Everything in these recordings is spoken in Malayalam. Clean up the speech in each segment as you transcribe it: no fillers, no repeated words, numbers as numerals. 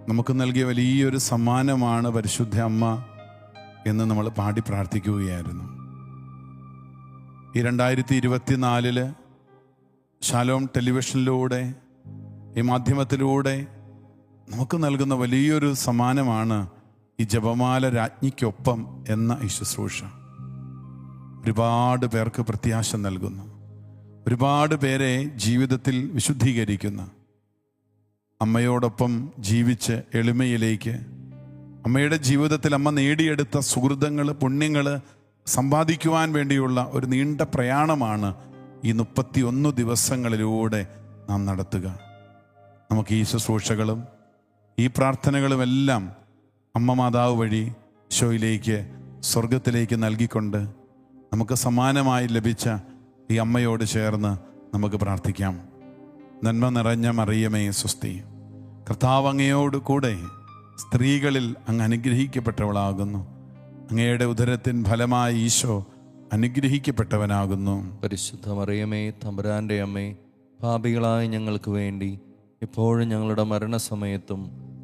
നമുക്ക് നൽകിയ വലിയൊരു സമ്മാനമാണ് പരിശുദ്ധ അമ്മ എന്ന് നമ്മൾ പാടി പ്രാർത്ഥിക്കുകയായിരുന്നു. ഈ 2024 ശാലോം ടെലിവിഷനിലൂടെ, ഈ മാധ്യമത്തിലൂടെ നമുക്ക് നൽകുന്ന വലിയൊരു സമ്മാനമാണ് ഈ ജപമാല രാജ്ഞിക്കൊപ്പം എന്ന ഈ ശുശ്രൂഷ. ഒരുപാട് പേർക്ക് പ്രത്യാശ നൽകുന്നു, ഒരുപാട് പേരെ ജീവിതത്തിൽ വിശുദ്ധീകരിക്കുന്ന, അമ്മയോടൊപ്പം ജീവിച്ച് എളിമയിലേക്ക്, അമ്മയുടെ ജീവിതത്തിൽ അമ്മ നേടിയെടുത്ത സുഹൃതങ്ങൾ, പുണ്യങ്ങൾ സമ്പാദിക്കുവാൻ വേണ്ടിയുള്ള ഒരു നീണ്ട പ്രയാണമാണ് ഈ 31 ദിവസങ്ങളിലൂടെ നാം നടത്തുക. നമുക്ക് ഈ ശുശ്രൂഷകളും ഈ പ്രാർത്ഥനകളുമെല്ലാം അമ്മ മാതാവ് വഴി ഈശോയിലേക്ക്, സ്വർഗത്തിലേക്ക് നൽകിക്കൊണ്ട് നമുക്ക് സമ്മാനമായി ലഭിച്ച ഈ അമ്മയോട് ചേർന്ന് നമുക്ക് പ്രാർത്ഥിക്കാം. നന്മ നിറഞ്ഞ മറിയമേ സ്വസ്തി, കർത്താവ് അങ്ങയോട് കൂടെ സ്ത്രീകളിൽ അങ്ങ് അനുഗ്രഹിക്കപ്പെട്ടവളാകുന്നു. അങ്ങയുടെ ഉദരത്തിൻ ഫലമായി ഈശോ അനുഗ്രഹിക്കപ്പെട്ടവനാകുന്നു. പരിശുദ്ധ മറിയമേ, തമ്പുരാൻ്റെ അമ്മേ, പാപികളായ ഞങ്ങൾക്ക് വേണ്ടി എപ്പോഴും ഞങ്ങളുടെ മരണസമയത്തും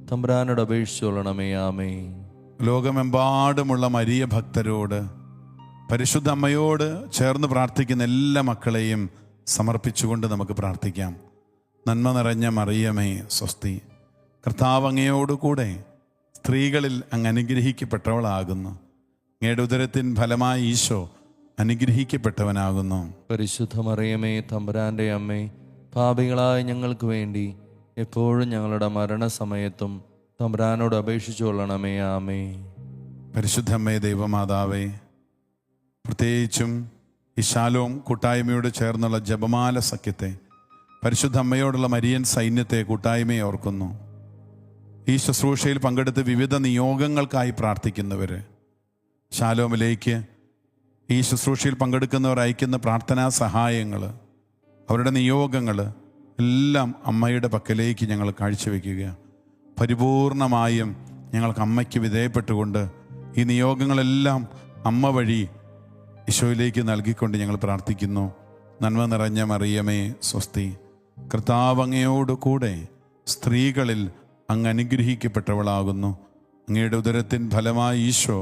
തമ്പുരാനോട് അപേക്ഷിച്ചുകൊള്ളണമേ. ആമേ. ലോകമെമ്പാടുമുള്ള മരിയ ഭക്തരോട്, പരിശുദ്ധ അമ്മയോട് ചേർന്ന് പ്രാർത്ഥിക്കുന്ന എല്ലാ മക്കളെയും സമർപ്പിച്ചുകൊണ്ട് നമുക്ക് പ്രാർത്ഥിക്കാം. നന്മ നിറഞ്ഞ മറിയമേ സ്വസ്തി, കർത്താവ് അങ്ങയോട് കൂടെ സ്ത്രീകളിൽ അങ്ങ് അനുഗ്രഹിക്കപ്പെട്ടവളാകുന്നു. അങ്ങയുടെ ഉദരത്തിൻ ഫലമായി ഈശോ അനുഗ്രഹിക്കപ്പെട്ടവനാകുന്നു. പരിശുദ്ധ മറിയമേ, തമ്പുരാൻ്റെ അമ്മേ, പാപികളായ ഞങ്ങൾക്ക് വേണ്ടി എപ്പോഴും ഞങ്ങളുടെ മരണസമയത്തും തമ്പുരാനോട് അപേക്ഷിച്ചു കൊള്ളണമേ. ആമേ. പരിശുദ്ധ അമ്മേ, ദൈവമാതാവേ, പ്രത്യേകിച്ചും ഈ ശാലോം കൂട്ടായ്മയോട് ചേർന്നുള്ള ജപമാല സഖ്യത്തെ, പരിശുദ്ധ അമ്മയോടുള്ള മരിയൻ സൈന്യത്തെ, കൂട്ടായ്മയെ ഓർക്കുന്നു. ഈ ശുശ്രൂഷയിൽ പങ്കെടുത്ത് വിവിധ നിയോഗങ്ങൾക്കായി പ്രാർത്ഥിക്കുന്നവർ, ശാലോമിലേക്ക് ഈ ശുശ്രൂഷയിൽ പങ്കെടുക്കുന്നവർ അയക്കുന്ന പ്രാർത്ഥനാ സഹായങ്ങൾ, അവരുടെ നിയോഗങ്ങൾ എല്ലാം അമ്മയുടെ പക്കലേക്ക് ഞങ്ങൾ കാഴ്ചവെക്കുക. പരിപൂർണമായും ഞങ്ങൾക്ക് അമ്മയ്ക്ക് വിധേയപ്പെട്ടുകൊണ്ട് ഈ നിയോഗങ്ങളെല്ലാം അമ്മ വഴി ഈശോയിലേക്ക് നൽകിക്കൊണ്ട് ഞങ്ങൾ പ്രാർത്ഥിക്കുന്നു. നന്മ നിറഞ്ഞ മറിയമേ സ്വസ്തി, കർത്താവ് അങ്ങയോട് കൂടെ സ്ത്രീകളിൽ അങ്ങ് അനുഗ്രഹിക്കപ്പെട്ടവളാകുന്നു. അങ്ങയുടെ ഉദരത്തിൻ ഫലമായി ഈശോ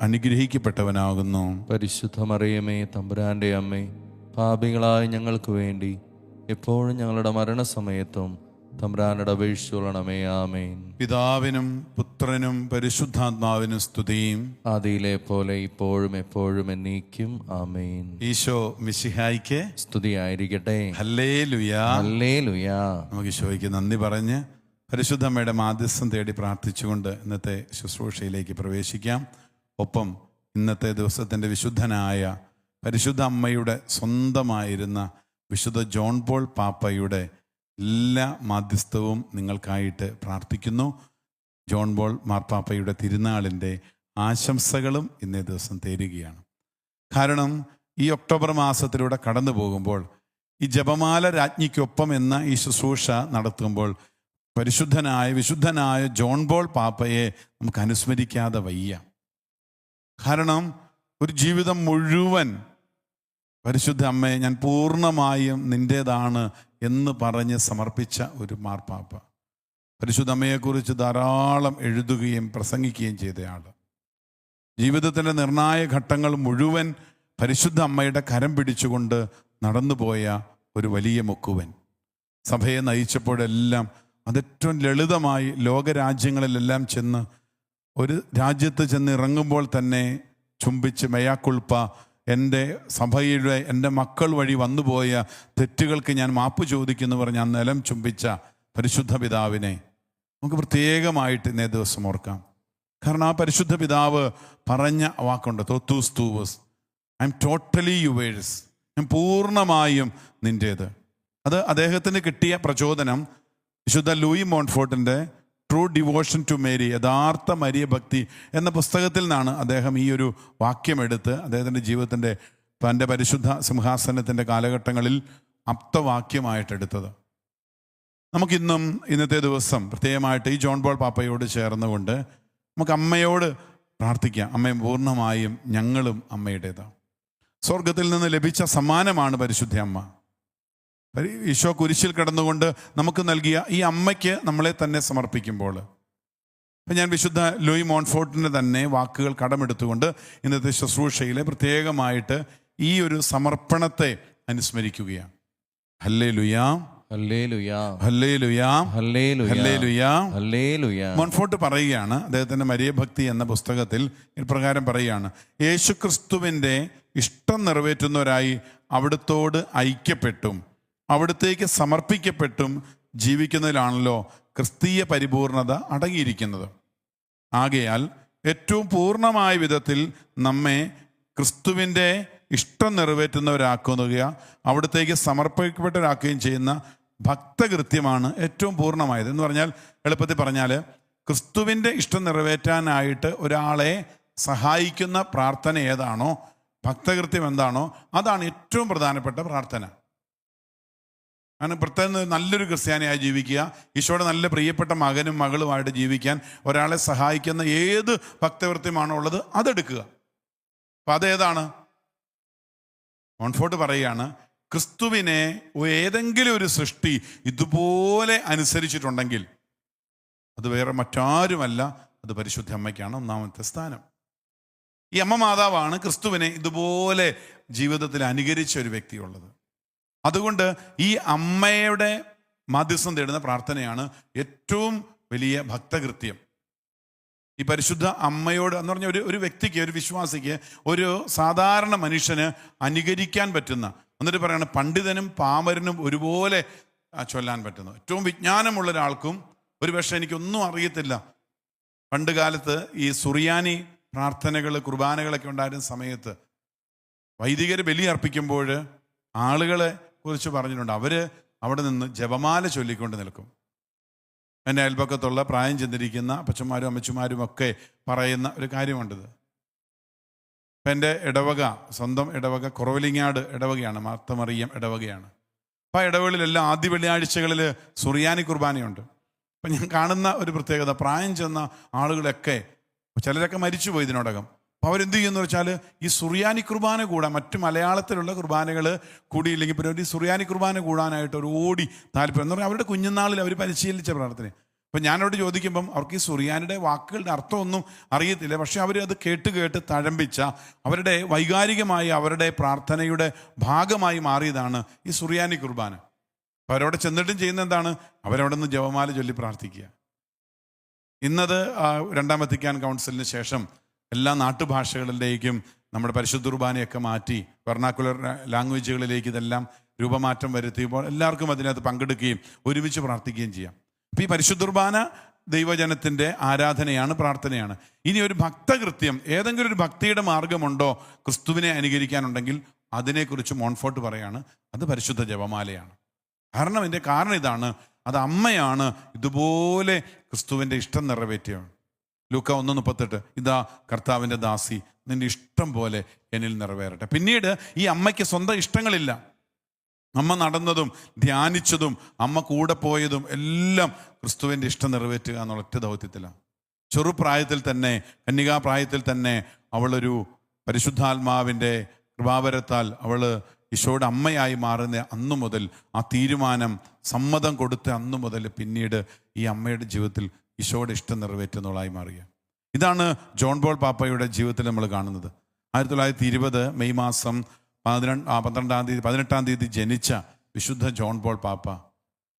അനുഗ്രഹിക്കപ്പെട്ടവനാകുന്നു. പരിശുദ്ധ മറിയമേ, തമ്പുരാൻ്റെ അമ്മേ, പാപികളായ ഞങ്ങൾക്ക് വേണ്ടി എപ്പോഴും ഞങ്ങളുടെ മരണസമയത്തും തമ്പുരാനോട് അപേക്ഷിച്ചു കൊള്ളണമേ. ആമേൻ. പിതാവിനും പുത്രനും പരിശുദ്ധാത്മാവിനും സ്തുതിയും, ആദിയിലെ പോലെ ഇപ്പോഴും എപ്പോഴും എന്നേക്കും. ആമേൻ. ഈശോ മിശിഹായിക്ക് സ്തുതിയായിരിക്കട്ടെ. ഹല്ലേലൂയാ, ഹല്ലേലൂയാ. നമുക്ക് ഈശോയ്ക്ക് നന്ദി പറഞ്ഞ് പരിശുദ്ധമ്മയുടെ മാധ്യസ്ഥം തേടി പ്രാർത്ഥിച്ചുകൊണ്ട് ഇന്നത്തെ ശുശ്രൂഷയിലേക്ക് പ്രവേശിക്കാം. ഒപ്പം ഇന്നത്തെ ദിവസത്തിൻ്റെ വിശുദ്ധനായ പരിശുദ്ധ അമ്മയുടെ സ്വന്തമായിരുന്ന വിശുദ്ധ ജോൺ പോൾ പാപ്പയുടെ എല്ലാ മാധ്യസ്ഥവും നിങ്ങൾക്കായിട്ട് പ്രാർത്ഥിക്കുന്നു. ജോൺ പോൾ മാർപ്പാപ്പയുടെ തിരുനാളിൻ്റെ ആശംസകളും ഇന്നേ ദിവസം തേരുകയാണ്. കാരണം ഈ ഒക്ടോബർ മാസത്തിലൂടെ കടന്നു പോകുമ്പോൾ ഈ ജപമാല രാജ്ഞിക്കൊപ്പം എന്ന ഈ ശുശ്രൂഷ നടത്തുമ്പോൾ വിശുദ്ധനായ ജോൺ പോൾ പാപ്പയെ നമുക്ക് അനുസ്മരിക്കാതെ വയ്യ. കാരണം ഒരു ജീവിതം മുഴുവൻ പരിശുദ്ധ അമ്മയെ ഞാൻ പൂർണ്ണമായും നിൻ്റേതാണ് എന്ന് പറഞ്ഞ് സമർപ്പിച്ച ഒരു മാർപ്പാപ്പ, പരിശുദ്ധ അമ്മയെക്കുറിച്ച് ധാരാളം എഴുതുകയും പ്രസംഗിക്കുകയും ചെയ്തയാൾ, ജീവിതത്തിൻ്റെ നിർണായക ഘട്ടങ്ങൾ മുഴുവൻ പരിശുദ്ധ അമ്മയുടെ കരം പിടിച്ചുകൊണ്ട് നടന്നുപോയ ഒരു വലിയ മുക്കുവൻ. സഭയെ നയിച്ചപ്പോഴെല്ലാം അതേറ്റവും ലളിതമായി ലോകരാജ്യങ്ങളിലെല്ലാം ചെന്ന്, ഒരു രാജ്യത്ത് ചെന്ന് ഇറങ്ങുമ്പോൾ തന്നെ ചുംബിച്ച് മെയാക്കുൾപ്പ, എൻ്റെ സഭയുടെ എൻ്റെ മക്കൾ വഴി വന്നുപോയ തെറ്റുകൾക്ക് ഞാൻ മാപ്പ് ചോദിക്കുന്നു പറഞ്ഞ് ആ നിലം ചുംബിച്ച പരിശുദ്ധ പിതാവിനെ നമുക്ക് പ്രത്യേകമായിട്ട് ഇന്നേ ദിവസം ഓർക്കാം. കാരണം ആ പരിശുദ്ധ പിതാവ് പറഞ്ഞ വാക്കുണ്ട്, തോത്തൂസ് തൂവസ്, ഐ എം ടോട്ടലി യുവേഴ്സ്, ഞാൻ പൂർണ്ണമായും നിൻ്റേത്. അത് അദ്ദേഹത്തിന് കിട്ടിയ പ്രചോദനം വിശുദ്ധ ലൂയി മോൺഫോർട്ടിൻ്റെ ട്രൂ ഡിവോഷൻ ടു മേരി, യഥാർത്ഥ മരിയ ഭക്തി എന്ന പുസ്തകത്തിൽ നിന്നാണ് അദ്ദേഹം ഈ ഒരു വാക്യമെടുത്ത് അദ്ദേഹത്തിൻ്റെ ജീവിതത്തിൻ്റെ തൻ്റെ പരിശുദ്ധ സിംഹാസനത്തിൻ്റെ കാലഘട്ടങ്ങളിൽ ആപ്തവാക്യമായിട്ടെടുത്തത്. നമുക്കിന്നും ഇന്നത്തെ ദിവസം പ്രത്യേകമായിട്ട് ഈ ജോൺ പോൾ പാപ്പയോട് ചേർന്നുകൊണ്ട് നമുക്ക് അമ്മയോട് പ്രാർത്ഥിക്കാം. അമ്മയും പൂർണ്ണമായും ഞങ്ങളും അമ്മയുടേതാണ്. സ്വർഗത്തിൽ നിന്ന് ലഭിച്ച സമ്മാനമാണ് പരിശുദ്ധ അമ്മ. ഈശോ കുരിശിൽ കിടന്നുകൊണ്ട് നമുക്ക് നൽകിയ ഈ അമ്മയ്ക്ക് നമ്മളെ തന്നെ സമർപ്പിക്കുമ്പോൾ അപ്പം ഞാൻ വിശുദ്ധ ലൂയി മോൺഫോർട്ടിൻ്റെ തന്നെ വാക്കുകൾ കടമെടുത്തുകൊണ്ട് ഇന്നത്തെ ശുശ്രൂഷയിലെ പ്രത്യേകമായിട്ട് ഈ ഒരു സമർപ്പണത്തെ അനുസ്മരിക്കുകയാണ്. ഹല്ലേലൂയാ, ഹല്ലേലൂയാ, ഹല്ലേലൂയാ, ഹല്ലേലൂയാ, ഹല്ലേലൂയാ. ഹല്ലേലൂയാ. മോൺഫോർട്ട് പറയുകയാണ്, അദ്ദേഹത്തിൻ്റെ മരിയഭക്തി എന്ന പുസ്തകത്തിൽ ഇപ്രകാരം പറയുകയാണ്: യേശുക്രിസ്തുവിൻ്റെ ഇഷ്ടം നിറവേറ്റുന്നവരായി അവിടുത്തോട് ഐക്യപ്പെട്ടും അവിടുത്തേക്ക് സമർപ്പിക്കപ്പെട്ടും ജീവിക്കുന്നതിലാണല്ലോ ക്രിസ്തീയ പരിപൂർണത അടങ്ങിയിരിക്കുന്നത്. ആകയാൽ ഏറ്റവും പൂർണ്ണമായ വിധത്തിൽ നമ്മെ ക്രിസ്തുവിൻ്റെ ഇഷ്ടം നിറവേറ്റുന്നവരാക്കുക, അവിടത്തേക്ക് സമർപ്പിക്കപ്പെട്ടവരാക്കുകയും ചെയ്യുന്ന ഭക്തകൃത്യമാണ് ഏറ്റവും പൂർണ്ണമായത്. എന്ന് പറഞ്ഞാൽ, എളുപ്പത്തിൽ പറഞ്ഞാൽ, ക്രിസ്തുവിൻ്റെ ഇഷ്ടം നിറവേറ്റാനായിട്ട് ഒരാളെ സഹായിക്കുന്ന പ്രാർത്ഥന ഏതാണോ, ഭക്തകൃത്യം എന്താണോ, അതാണ് ഏറ്റവും പ്രധാനപ്പെട്ട പ്രാർത്ഥന. കാരണം പ്രത്യേകം നല്ലൊരു ക്രിസ്ത്യാനിയായി ജീവിക്കുക, ഈശോയുടെ നല്ല പ്രിയപ്പെട്ട മകനും മകളുമായിട്ട് ജീവിക്കാൻ ഒരാളെ സഹായിക്കുന്ന ഏത് ഭക്തകൃത്യമാണോ ഉള്ളത് അതെടുക്കുക. അപ്പം അതേതാണ്? മോൺഫോർട്ട് പറയുകയാണ്, ക്രിസ്തുവിനെ ഏതെങ്കിലും ഒരു സൃഷ്ടി ഇതുപോലെ അനുസരിച്ചിട്ടുണ്ടെങ്കിൽ അത് വേറെ മറ്റാരുമല്ല, അത് പരിശുദ്ധ അമ്മയ്ക്കാണ് ഒന്നാമത്തെ സ്ഥാനം. ഈ അമ്മ മാതാവാണ് ക്രിസ്തുവിനെ ഇതുപോലെ ജീവിതത്തിൽ അനുകരിച്ച ഒരു വ്യക്തിയുള്ളത്. അതുകൊണ്ട് ഈ അമ്മയുടെ മാധ്യസ്ഥം തേടുന്ന പ്രാർത്ഥനയാണ് ഏറ്റവും വലിയ ഭക്തകൃത്യം. ഈ പരിശുദ്ധ അമ്മയോട് എന്ന് പറഞ്ഞാൽ ഒരു വ്യക്തിക്ക്, ഒരു വിശ്വാസിക്ക്, ഒരു സാധാരണ മനുഷ്യന് അനുകരിക്കാൻ പറ്റുന്ന, എന്നിട്ട് പറയാണ് പണ്ഡിതനും പാമരനും ഒരുപോലെ ചൊല്ലാൻ പറ്റുന്നു. ഏറ്റവും വിജ്ഞാനമുള്ള ഒരാൾക്കും ഒരു പക്ഷേ എനിക്കൊന്നും അറിയത്തില്ല. പണ്ട് കാലത്ത് ഈ സുറിയാനി പ്രാർത്ഥനകൾ, കുർബാനകളൊക്കെ ഉണ്ടായിരുന്ന സമയത്ത് വൈദികർ ബലി അർപ്പിക്കുമ്പോൾ ആളുകളെ കുറിച്ച് പറഞ്ഞിട്ടുണ്ട്, അവർ അവിടെ നിന്ന് ജപമാല ചൊല്ലിക്കൊണ്ട് നിൽക്കും. എൻ്റെ അയൽപക്കത്തുള്ള പ്രായം ചെന്നിരിക്കുന്ന അപ്പച്ചന്മാരും അമ്മച്ചുമാരും ഒക്കെ പറയുന്ന ഒരു കാര്യമുണ്ടത്. ഇപ്പം എൻ്റെ ഇടവക, സ്വന്തം ഇടവക കുറവലിങ്ങാട് ഇടവകയാണ്, മാർത്തമറിയം ഇടവകയാണ്. അപ്പം ആ ഇടവകളിലെല്ലാം ആദ്യ വെള്ളിയാഴ്ചകളിൽ സുറിയാനി കുർബാനയുണ്ട്. അപ്പം ഞാൻ കാണുന്ന ഒരു പ്രത്യേകത, പ്രായം ചെന്ന ആളുകളൊക്കെ, ചിലരൊക്കെ മരിച്ചുപോയി ഇതിനോടകം, അപ്പോൾ അവരെന്ത് ചെയ്യുമെന്ന് വെച്ചാൽ ഈ സുറിയാനി കുർബാന കൂടാൻ, മറ്റു മലയാളത്തിലുള്ള കുർബാനകൾ കൂടിയില്ലെങ്കിൽ പിന്നെ ഈ സുറിയാനി കുർബാന കൂടാനായിട്ട് ഒരു ഓടി താല്പര്യം എന്ന് പറഞ്ഞാൽ അവരുടെ കുഞ്ഞുനാളിൽ അവർ പരിശീലിച്ച പ്രാർത്ഥന. അപ്പം ഞാനോട് ചോദിക്കുമ്പം അവർക്ക് ഈ സുറിയാനിയുടെ വാക്കുകളുടെ അർത്ഥമൊന്നും അറിയത്തില്ല, പക്ഷെ അവർ അത് കേട്ട് തഴമ്പിച്ച അവരുടെ വൈകാരികമായി അവരുടെ പ്രാർത്ഥനയുടെ ഭാഗമായി മാറിയതാണ് ഈ സുറിയാനി കുർബാന. അപ്പോൾ അവരവിടെ ചെന്നിട്ടും ചെയ്യുന്ന എന്താണ്? അവരവിടെ നിന്ന് ജപമാല ചൊല്ലി പ്രാർത്ഥിക്കുക. ഇന്നത് രണ്ടാം വത്തിക്കാൻ കൗൺസിലിന് ശേഷം എല്ലാ നാട്ടുഭാഷകളിലേക്കും നമ്മുടെ പരിശുദ്ധ കുർബാനയൊക്കെ മാറ്റി വെർണാക്കുലർ ലാംഗ്വേജുകളിലേക്ക് ഇതെല്ലാം രൂപമാറ്റം വരുത്തിയപ്പോൾ എല്ലാവർക്കും അതിനകത്ത് പങ്കെടുക്കുകയും ഒരുമിച്ച് പ്രാർത്ഥിക്കുകയും ചെയ്യാം. അപ്പോൾ ഈ പരിശുദ്ധ കുർബാന ദൈവജനത്തിൻ്റെ ആരാധനയാണ്, പ്രാർത്ഥനയാണ്. ഇനി ഒരു ഭക്തകൃത്യം, ഏതെങ്കിലും ഒരു ഭക്തിയുടെ മാർഗമുണ്ടോ ക്രിസ്തുവിനെ അനുകരിക്കാനുണ്ടെങ്കിൽ അതിനെക്കുറിച്ച് മോൺഫോർട്ട് പറയാണ്, അത് പരിശുദ്ധ ജപമാലയാണ്. കാരണം ഇതാണ്, അത് അമ്മയാണ് ഇതുപോലെ ക്രിസ്തുവിൻ്റെ ഇഷ്ടം നിറവേറ്റിയാണ്. ലൂക്ക 1:38, ഇതാ കർത്താവിൻ്റെ ദാസി, നിന്റെ ഇഷ്ടം പോലെ എന്നിൽ നിറവേറട്ടെ. പിന്നീട് ഈ അമ്മയ്ക്ക് സ്വന്തം ഇഷ്ടങ്ങളില്ല. അമ്മ നടന്നതും ധ്യാനിച്ചതും അമ്മ കൂടെ പോയതും എല്ലാം ക്രിസ്തുവിൻ്റെ ഇഷ്ടം നിറവേറ്റുക എന്നുള്ള ഒറ്റ ദൗത്യത്തിലാണ്. ചെറുപ്രായത്തിൽ തന്നെ, കന്യകാപ്രായത്തിൽ തന്നെ അവളൊരു പരിശുദ്ധാത്മാവിൻ്റെ കൃപാവരത്താൽ അവൾ ഈശോയുടെ അമ്മയായി മാറുന്ന അന്നു മുതൽ, ആ തീരുമാനം സമ്മതം കൊടുത്ത അന്നു മുതൽ പിന്നീട് ഈ അമ്മയുടെ ജീവിതത്തിൽ ഈശോയുടെ ഇഷ്ടം നിറവേറ്റുന്നവളായി മാറിയ. ഇതാണ് ജോൺ പോൾ പാപ്പയുടെ ജീവിതത്തിൽ നമ്മൾ കാണുന്നത്. 1920 മെയ് മാസം 18 തീയതി ജനിച്ച വിശുദ്ധ ജോൺ പോൾ പാപ്പ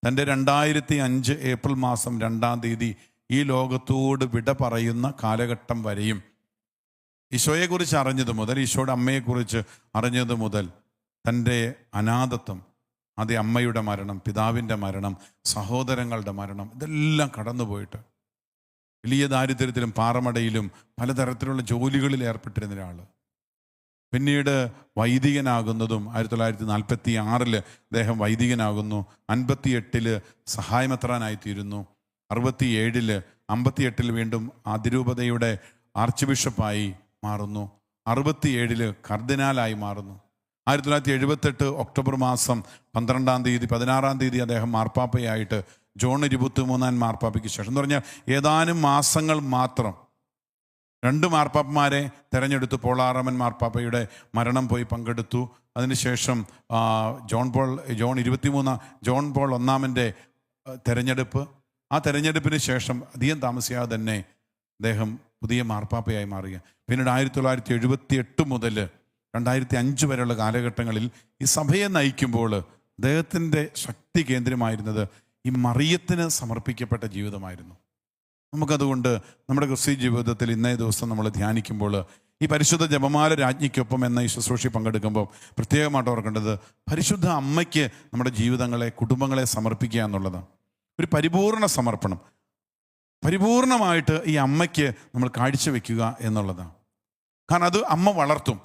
തൻ്റെ 2005 ഏപ്രിൽ മാസം 2 തീയതി ഈ ലോകത്തോട് വിട പറയുന്ന കാലഘട്ടം വരെയും ഈശോയെക്കുറിച്ച് അറിഞ്ഞത് മുതൽ, ഈശോയുടെ അമ്മയെക്കുറിച്ച് അറിഞ്ഞത് മുതൽ തൻ്റെ അനാഥത്വം, അതേ അമ്മയുടെ മരണം, പിതാവിൻ്റെ മരണം, സഹോദരങ്ങളുടെ മരണം, ഇതെല്ലാം കടന്നുപോയിട്ട് വലിയ ദാരിദ്ര്യത്തിലും പാറമടയിലും പലതരത്തിലുള്ള ജോലികളിൽ ഏർപ്പെട്ടിരുന്ന ഒരാൾ പിന്നീട് വൈദികനാകുന്നതും 1946 അദ്ദേഹം വൈദികനാകുന്നു. 58 സഹായമെത്രാനായിത്തീരുന്നു. 58 വീണ്ടും അതിരൂപതയുടെ ആർച്ച് ബിഷപ്പായി മാറുന്നു. 67 കർദിനാലായി മാറുന്നു. 1978 ഒക്ടോബർ മാസം 12 തീയതി 16 തീയതി അദ്ദേഹം മാർപ്പാപ്പയായിട്ട് ജോൺ 23 മാർപ്പാപ്പയ്ക്ക് ശേഷം, എന്ന് പറഞ്ഞാൽ ഏതാനും മാസങ്ങൾ മാത്രം 2 മാർപ്പാപ്പമാരെ തെരഞ്ഞെടുത്തു. പോളാറമൻ മാർപ്പാപ്പയുടെ മരണം പോയി പങ്കെടുത്തു. അതിനുശേഷം ജോൺ പോൾ 1 തെരഞ്ഞെടുപ്പ്. ആ തെരഞ്ഞെടുപ്പിന് ശേഷം അധികം താമസിയാതെ തന്നെ അദ്ദേഹം പുതിയ മാർപ്പാപ്പയായി മാറിയ. പിന്നീട് 1978 മുതൽ 2005 വരെയുള്ള കാലഘട്ടങ്ങളിൽ ഈ സഭയെ നയിക്കുമ്പോൾ അദ്ദേഹത്തിൻ്റെ ശക്തി കേന്ദ്രമായിരുന്നത് ഈ മറിയത്തിന് സമർപ്പിക്കപ്പെട്ട ജീവിതമായിരുന്നു. നമുക്കതുകൊണ്ട് നമ്മുടെ ക്രിസ്തീയ ജീവിതത്തിൽ ഇന്നേ ദിവസം നമ്മൾ ധ്യാനിക്കുമ്പോൾ ഈ പരിശുദ്ധ ജപമാല രാജ്ഞിക്കൊപ്പം എന്ന ഈ ശുശ്രൂഷ പങ്കെടുക്കുമ്പോൾ പ്രത്യേകമായിട്ട് ഓർക്കേണ്ടത് പരിശുദ്ധ അമ്മയ്ക്ക് നമ്മുടെ ജീവിതങ്ങളെ, കുടുംബങ്ങളെ സമർപ്പിക്കുക എന്നുള്ളതാണ്. ഒരു പരിപൂർണ സമർപ്പണം, പരിപൂർണമായിട്ട് ഈ അമ്മയ്ക്ക് നമ്മൾ കാഴ്ചവെക്കുക എന്നുള്ളതാണ്. കാരണം അത് അമ്മ വളർത്തും.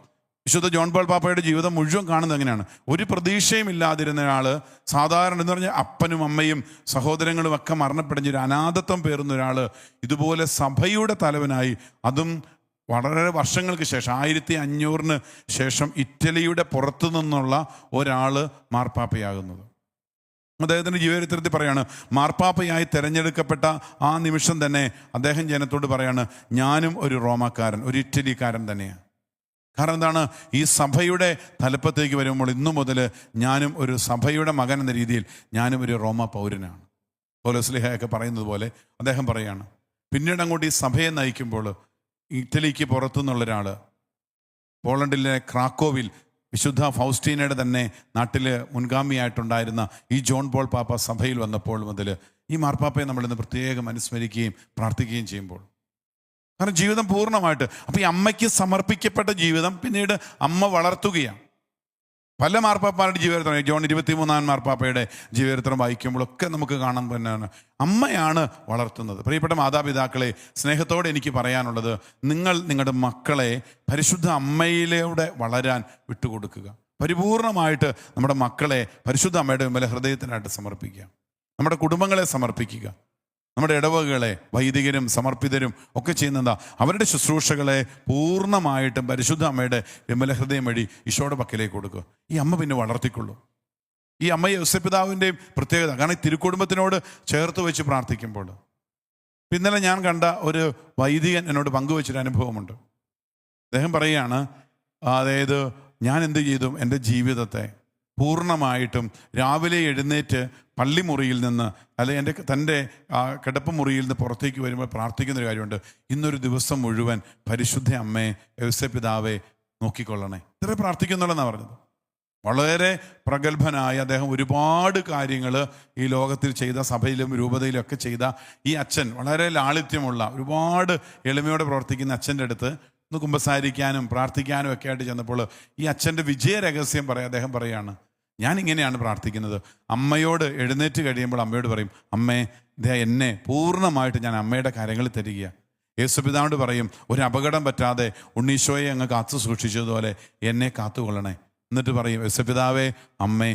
വിശുദ്ധ ജോൺ പോൾ പാപ്പയുടെ ജീവിതം മുഴുവൻ കാണുന്നത് എങ്ങനെയാണ്? ഒരു പ്രതീക്ഷയും ഇല്ലാതിരുന്ന ഒരാൾ, സാധാരണ എന്ന് പറഞ്ഞാൽ അപ്പനും അമ്മയും സഹോദരങ്ങളും ഒക്കെ മരണപ്പെടഞ്ഞ ഒരു അനാഥത്വം പേറുന്ന ഒരാൾ ഇതുപോലെ സഭയുടെ തലവനായി, അതും വളരെ വർഷങ്ങൾക്ക് ശേഷം 1500 ശേഷം ഇറ്റലിയുടെ പുറത്തു നിന്നുള്ള ഒരാൾ മാർപ്പാപ്പയാകുന്നത്. അദ്ദേഹത്തിൻ്റെ ജീവചരിത്രത്തിൽ പറയാണ്, മാർപ്പാപ്പയായി തിരഞ്ഞെടുക്കപ്പെട്ട ആ നിമിഷം തന്നെ അദ്ദേഹം ജനത്തോട് പറയാണ്, ഞാനും ഒരു റോമാക്കാരൻ, ഒരു ഇറ്റലിക്കാരൻ തന്നെയാണ്. കാരണം എന്താണ്? ഈ സഭയുടെ തലപ്പത്തേക്ക് വരുമ്പോൾ ഇന്നു മുതൽ ഞാനും ഒരു സഭയുടെ മകൻ എന്ന രീതിയിൽ ഞാനും ഒരു റോമ പൗരനാണ്. പൗലോസ്ലീഹയൊക്കെ പറയുന്നത് പോലെ അദ്ദേഹം പറയാണ്. പിന്നീട് അങ്ങോട്ട് ഈ സഭയെ നയിക്കുമ്പോൾ ഇറ്റലിക്ക് പുറത്തുനിന്നുള്ള ഒരാൾ, പോളണ്ടിലെ ക്രാക്കോവിൽ വിശുദ്ധ ഫൗസ്റ്റീനയുടെ തന്നെ നാട്ടിൽ മുൻഗാമിയായിട്ടുണ്ടായിരുന്ന ഈ ജോൺ പോൾ പാപ്പ സഭയിൽ വന്നപ്പോൾ മുതൽ ഈ മാർപ്പാപ്പയെ നമ്മളിന്ന് പ്രത്യേകം അനുസ്മരിക്കുകയും പ്രാർത്ഥിക്കുകയും ചെയ്യുമ്പോൾ, കാരണം ജീവിതം പൂർണ്ണമായിട്ട്, അപ്പം ഈ അമ്മയ്ക്ക് സമർപ്പിക്കപ്പെട്ട ജീവിതം പിന്നീട് അമ്മ വളർത്തുകയാണ്. പല മാർപ്പാപ്പമാരുടെ ജീവചരിത്രം, ജോൺ 23-ാം മാർപ്പാപ്പയുടെ ജീവചരിത്രം വായിക്കുമ്പോഴൊക്കെ നമുക്ക് കാണാൻ തന്നെയാണ് അമ്മയാണ് വളർത്തുന്നത്. പ്രിയപ്പെട്ട മാതാപിതാക്കളെ, സ്നേഹത്തോടെ എനിക്ക് പറയാനുള്ളത്, നിങ്ങൾ നിങ്ങളുടെ മക്കളെ പരിശുദ്ധ അമ്മയിലൂടെ വളരാൻ വിട്ടുകൊടുക്കുക. പരിപൂർണമായിട്ട് നമ്മുടെ മക്കളെ പരിശുദ്ധ അമ്മയുടെ മുമ്പിൽ ഹൃദയത്തിനായിട്ട് സമർപ്പിക്കുക. നമ്മുടെ കുടുംബങ്ങളെ സമർപ്പിക്കുക. നമ്മുടെ ഇടവകകളെ വൈദികരും സമർപ്പിതരും ഒക്കെ ചെയ്യുന്നതാ അവരുടെ ശുശ്രൂഷകളെ പൂർണ്ണമായിട്ടും പരിശുദ്ധ അമ്മയുടെ വിമല ഹൃദയം വഴി ഈശോയുടെ പക്കലേക്ക് കൊടുക്കുക. ഈ അമ്മ പിന്നെ വളർത്തിക്കൊള്ളൂ. ഈ അമ്മ യോസേപ്പിതാവിൻ്റെയും പ്രത്യേകത, കാരണം ഈ തിരുക്കുടുംബത്തിനോട് ചേർത്ത് വെച്ച് പ്രാർത്ഥിക്കുമ്പോൾ, ഇന്നലെ ഞാൻ കണ്ട ഒരു വൈദികൻ എന്നോട് പങ്കുവെച്ചൊരു അനുഭവമുണ്ട്. അദ്ദേഹം പറയുകയാണ്, അതായത് ഞാൻ എന്ത് ചെയ്തു, എൻ്റെ ജീവിതത്തെ പൂർണ്ണമായിട്ടും രാവിലെ എഴുന്നേറ്റ് പള്ളിമുറിയിൽ നിന്ന് അല്ലെങ്കിൽ തൻ്റെ കിടപ്പ് മുറിയിൽ നിന്ന് പുറത്തേക്ക് വരുമ്പോൾ പ്രാർത്ഥിക്കുന്നൊരു കാര്യമുണ്ട്, ഇന്നൊരു ദിവസം മുഴുവൻ പരിശുദ്ധ അമ്മയെ യോസേപ്പിതാവെ നോക്കിക്കൊള്ളണേ. ഇത്ര പ്രാർത്ഥിക്കുന്നുള്ളതെന്നാണ് പറഞ്ഞത്. വളരെ പ്രഗത്ഭനായ അദ്ദേഹം ഒരുപാട് കാര്യങ്ങൾ ഈ ലോകത്തിൽ ചെയ്ത, സഭയിലും രൂപതയിലും ഒക്കെ ചെയ്ത ഈ അച്ഛൻ, വളരെ ലാളിത്യമുള്ള, ഒരുപാട് എളിമയോടെ പ്രവർത്തിക്കുന്ന അച്ഛൻ്റെ അടുത്ത് ഒന്ന് കുമ്പസാരിക്കാനും പ്രാർത്ഥിക്കാനും ഒക്കെ ആയിട്ട് ചെന്നപ്പോൾ ഈ അച്ഛൻ്റെ വിജയ രഹസ്യം അദ്ദേഹം പറയാണ്, ഞാനിങ്ങനെയാണ് പ്രാർത്ഥിക്കുന്നത്. അമ്മയോട് എഴുന്നേറ്റ് കഴിയുമ്പോൾ അമ്മയോട് പറയും, അമ്മേ എന്നെ പൂർണ്ണമായിട്ട് ഞാൻ അമ്മയുടെ കാര്യങ്ങളിൽ തരിക. യേശുപിതാവിനോട് പറയും, ഒരു അപകടം പറ്റാതെ ഉണ്ണീശോയെ അങ്ങ് കാത്തു സൂക്ഷിച്ചതുപോലെ എന്നെ കാത്തുകൊള്ളണേ. എന്നിട്ട് പറയും, യേശുപിതാവേ, അമ്മേ,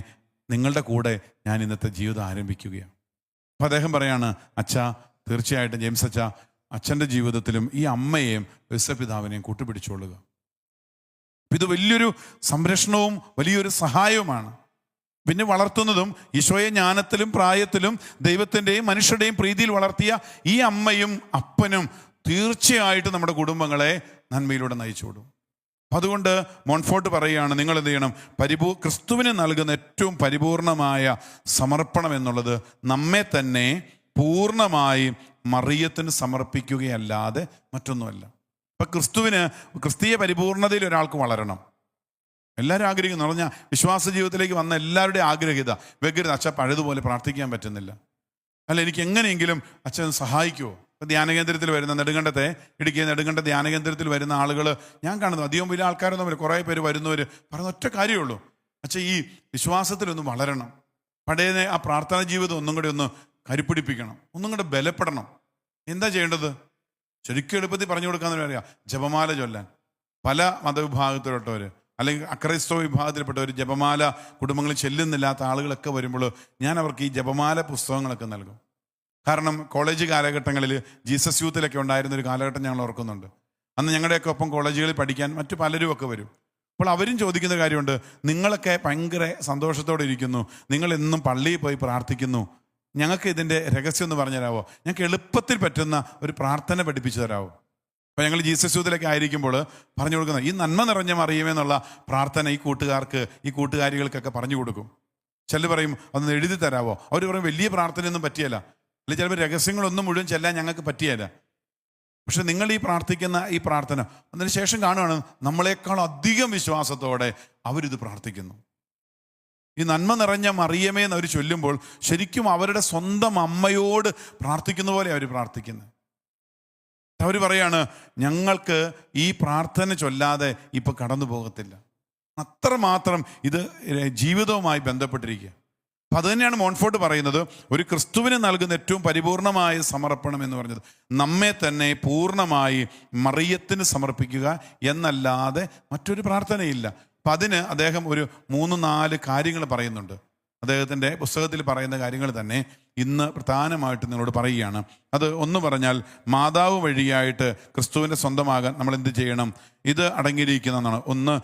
നിങ്ങളുടെ കൂടെ ഞാൻ ഇന്നത്തെ ജീവിതം ആരംഭിക്കുകയാണ്. അപ്പം അദ്ദേഹം പറയാണ്, അച്ഛാ, തീർച്ചയായിട്ടും ജെയിംസ് അച്ഛാ, അച്ഛൻ്റെ ജീവിതത്തിലും ഈ അമ്മയെയും യേശുപിതാവിനെയും കൂട്ടുപിടിച്ചുകൊള്ളുക. ഇത് വലിയൊരു സംരക്ഷണവും വലിയൊരു സഹായവുമാണ്. പിന്നെ വളർത്തുന്നതും ഈശോയെ ജ്ഞാനത്തിലും പ്രായത്തിലും ദൈവത്തിൻ്റെയും മനുഷ്യരുടെയും പ്രീതിയിൽ വളർത്തിയ ഈ അമ്മയും അപ്പനും തീർച്ചയായിട്ടും നമ്മുടെ കുടുംബങ്ങളെ നന്മയിലൂടെ നയിച്ചുവിടും. അപ്പം അതുകൊണ്ട് മോൺഫോർട്ട് പറയുകയാണ്, നിങ്ങൾ എന്ത് ചെയ്യണം, ക്രിസ്തുവിന് നൽകുന്ന ഏറ്റവും പരിപൂർണമായ സമർപ്പണം എന്നുള്ളത് നമ്മെ തന്നെ പൂർണ്ണമായി മറിയത്തിന് സമർപ്പിക്കുകയല്ലാതെ മറ്റൊന്നുമല്ല. അപ്പം ക്രിസ്തീയ പരിപൂർണതയിൽ ഒരാൾക്ക് വളരണം. എല്ലാവരും ആഗ്രഹിക്കുന്നു പറഞ്ഞാൽ വിശ്വാസ ജീവിതത്തിലേക്ക് വന്ന എല്ലാവരുടെയും ആഗ്രഹിത വ്യഗ്രത, അച്ഛൻ പഴയതുപോലെ പ്രാർത്ഥിക്കാൻ പറ്റുന്നില്ല, അല്ല എനിക്ക് എങ്ങനെയെങ്കിലും അച്ഛൻ സഹായിക്കുമോ. ധ്യാനകേന്ദ്രത്തിൽ വരുന്ന ഇടുക്കി നെടുങ്കണ്ട ധ്യാനകേന്ദ്രത്തിൽ വരുന്ന ആളുകൾ ഞാൻ കാണുന്നു, അധികം വലിയ ആൾക്കാരൊന്നും വരും, കുറേ പേര് വരുന്നവർ പറയുന്ന ഒറ്റ കാര്യമുള്ളൂ, അച്ഛൻ ഈ വിശ്വാസത്തിലൊന്ന് വളരണം, പഴയ ആ പ്രാർത്ഥനാ ജീവിതം ഒന്നും കൂടി ഒന്ന് കരുപ്പിടിപ്പിക്കണം, ഒന്നും കൂടെ ബലപ്പെടണം. എന്താ ചെയ്യേണ്ടത്? ശരിക്കും എളുപ്പത്തിൽ പറഞ്ഞു കൊടുക്കാമെന്ന് പറയാം, ജപമാല ചൊല്ലാൻ. പല മതവിഭാഗത്തിൽപ്പെട്ടവർ അല്ലെങ്കിൽ അക്രൈസ്തവ വിഭാഗത്തിൽപ്പെട്ടവർ ജപമാല കുടുംബങ്ങളിൽ ചെല്ലുന്നില്ലാത്ത ആളുകളൊക്കെ വരുമ്പോൾ ഞാൻ അവർക്ക് ഈ ജപമാല പുസ്തകങ്ങളൊക്കെ നൽകും. കാരണം കോളേജ് കാലഘട്ടങ്ങളിൽ ജീസസ് യൂത്തിലൊക്കെ ഉണ്ടായിരുന്നൊരു കാലഘട്ടം ഞങ്ങൾ ഓർക്കുന്നുണ്ട്. അന്ന് ഞങ്ങളുടെയൊക്കെ ഒപ്പം കോളേജുകളിൽ പഠിക്കാൻ മറ്റു പലരും ഒക്കെ വരും. അപ്പോൾ അവരും ചോദിക്കുന്ന കാര്യമുണ്ട്, നിങ്ങളൊക്കെ ഭയങ്കര സന്തോഷത്തോടെ ഇരിക്കുന്നു, നിങ്ങൾ എന്നും പള്ളിയിൽ പോയി പ്രാർത്ഥിക്കുന്നു, ഞങ്ങൾക്ക് ഇതിൻ്റെ രഹസ്യം ഒന്ന് പറഞ്ഞു തരാമോ, ഞങ്ങൾക്ക് എളുപ്പത്തിൽ പറ്റുന്ന ഒരു പ്രാർത്ഥന പഠിപ്പിച്ചു തരാമോ. അപ്പോൾ ഞങ്ങൾ ജീസസ് യൂത്തിലൊക്കെ ആയിരിക്കുമ്പോൾ പറഞ്ഞു കൊടുക്കുന്നത് ഈ നന്മ നിറഞ്ഞ മറിയുമെന്നുള്ള പ്രാർത്ഥന ഈ കൂട്ടുകാരികൾക്കൊക്കെ പറഞ്ഞു കൊടുക്കും. ചിലർ പറയും അതൊന്ന് എഴുതി തരാമോ, അവർ പറയും വലിയ പ്രാർത്ഥനയൊന്നും പറ്റിയല്ല, അല്ലെങ്കിൽ ചിലപ്പോൾ രഹസ്യങ്ങളൊന്നും മുഴുവൻ ചെല്ലാൻ ഞങ്ങൾക്ക് പറ്റിയല്ല. പക്ഷെ നിങ്ങൾ ഈ പ്രാർത്ഥിക്കുന്ന ഈ പ്രാർത്ഥന അതിനുശേഷം കാണുകയാണ് നമ്മളെക്കാൾ അധികം വിശ്വാസത്തോടെ അവരിത് പ്രാർത്ഥിക്കുന്നു. ഈ നന്മ നിറഞ്ഞ മറിയമേ എന്ന് അവർ ചൊല്ലുമ്പോൾ ശരിക്കും അവരുടെ സ്വന്തം അമ്മയോട് പ്രാർത്ഥിക്കുന്ന പോലെ അവർ പ്രാർത്ഥിക്കുന്നത്. അവർ പറയാണ്, ഞങ്ങൾക്ക് ഈ പ്രാർത്ഥന ചൊല്ലാതെ ഇപ്പൊ കടന്നു പോകത്തില്ല. അത്രമാത്രം ഇത് ജീവിതവുമായി ബന്ധപ്പെട്ടിരിക്കുക. അപ്പം അത് തന്നെയാണ് മോൺഫോർട്ട് പറയുന്നത്, ഒരു ക്രിസ്തുവിന് നൽകുന്ന ഏറ്റവും പരിപൂർണമായ സമർപ്പണം എന്ന് പറഞ്ഞത് നമ്മെ തന്നെ പൂർണ്ണമായി മറിയത്തിന് സമർപ്പിക്കുക എന്നല്ലാതെ മറ്റൊരു പ്രാർത്ഥനയില്ല. അപ്പം അതിന് അദ്ദേഹം ഒരു 3-4 കാര്യങ്ങൾ പറയുന്നുണ്ട്. അദ്ദേഹത്തിൻ്റെ പുസ്തകത്തിൽ പറയുന്ന കാര്യങ്ങൾ തന്നെ ഇന്ന് പ്രധാനമായിട്ട് നിങ്ങളോട് പറയുകയാണ്. അത് ഒന്ന് പറഞ്ഞാൽ, മാതാവ് വഴിയായിട്ട് ക്രിസ്തുവിൻ്റെ സ്വന്തമാകാൻ നമ്മൾ എന്ത് ചെയ്യണം? ഇത് അടങ്ങിയിരിക്കുന്നതാണ്. ഒന്ന്,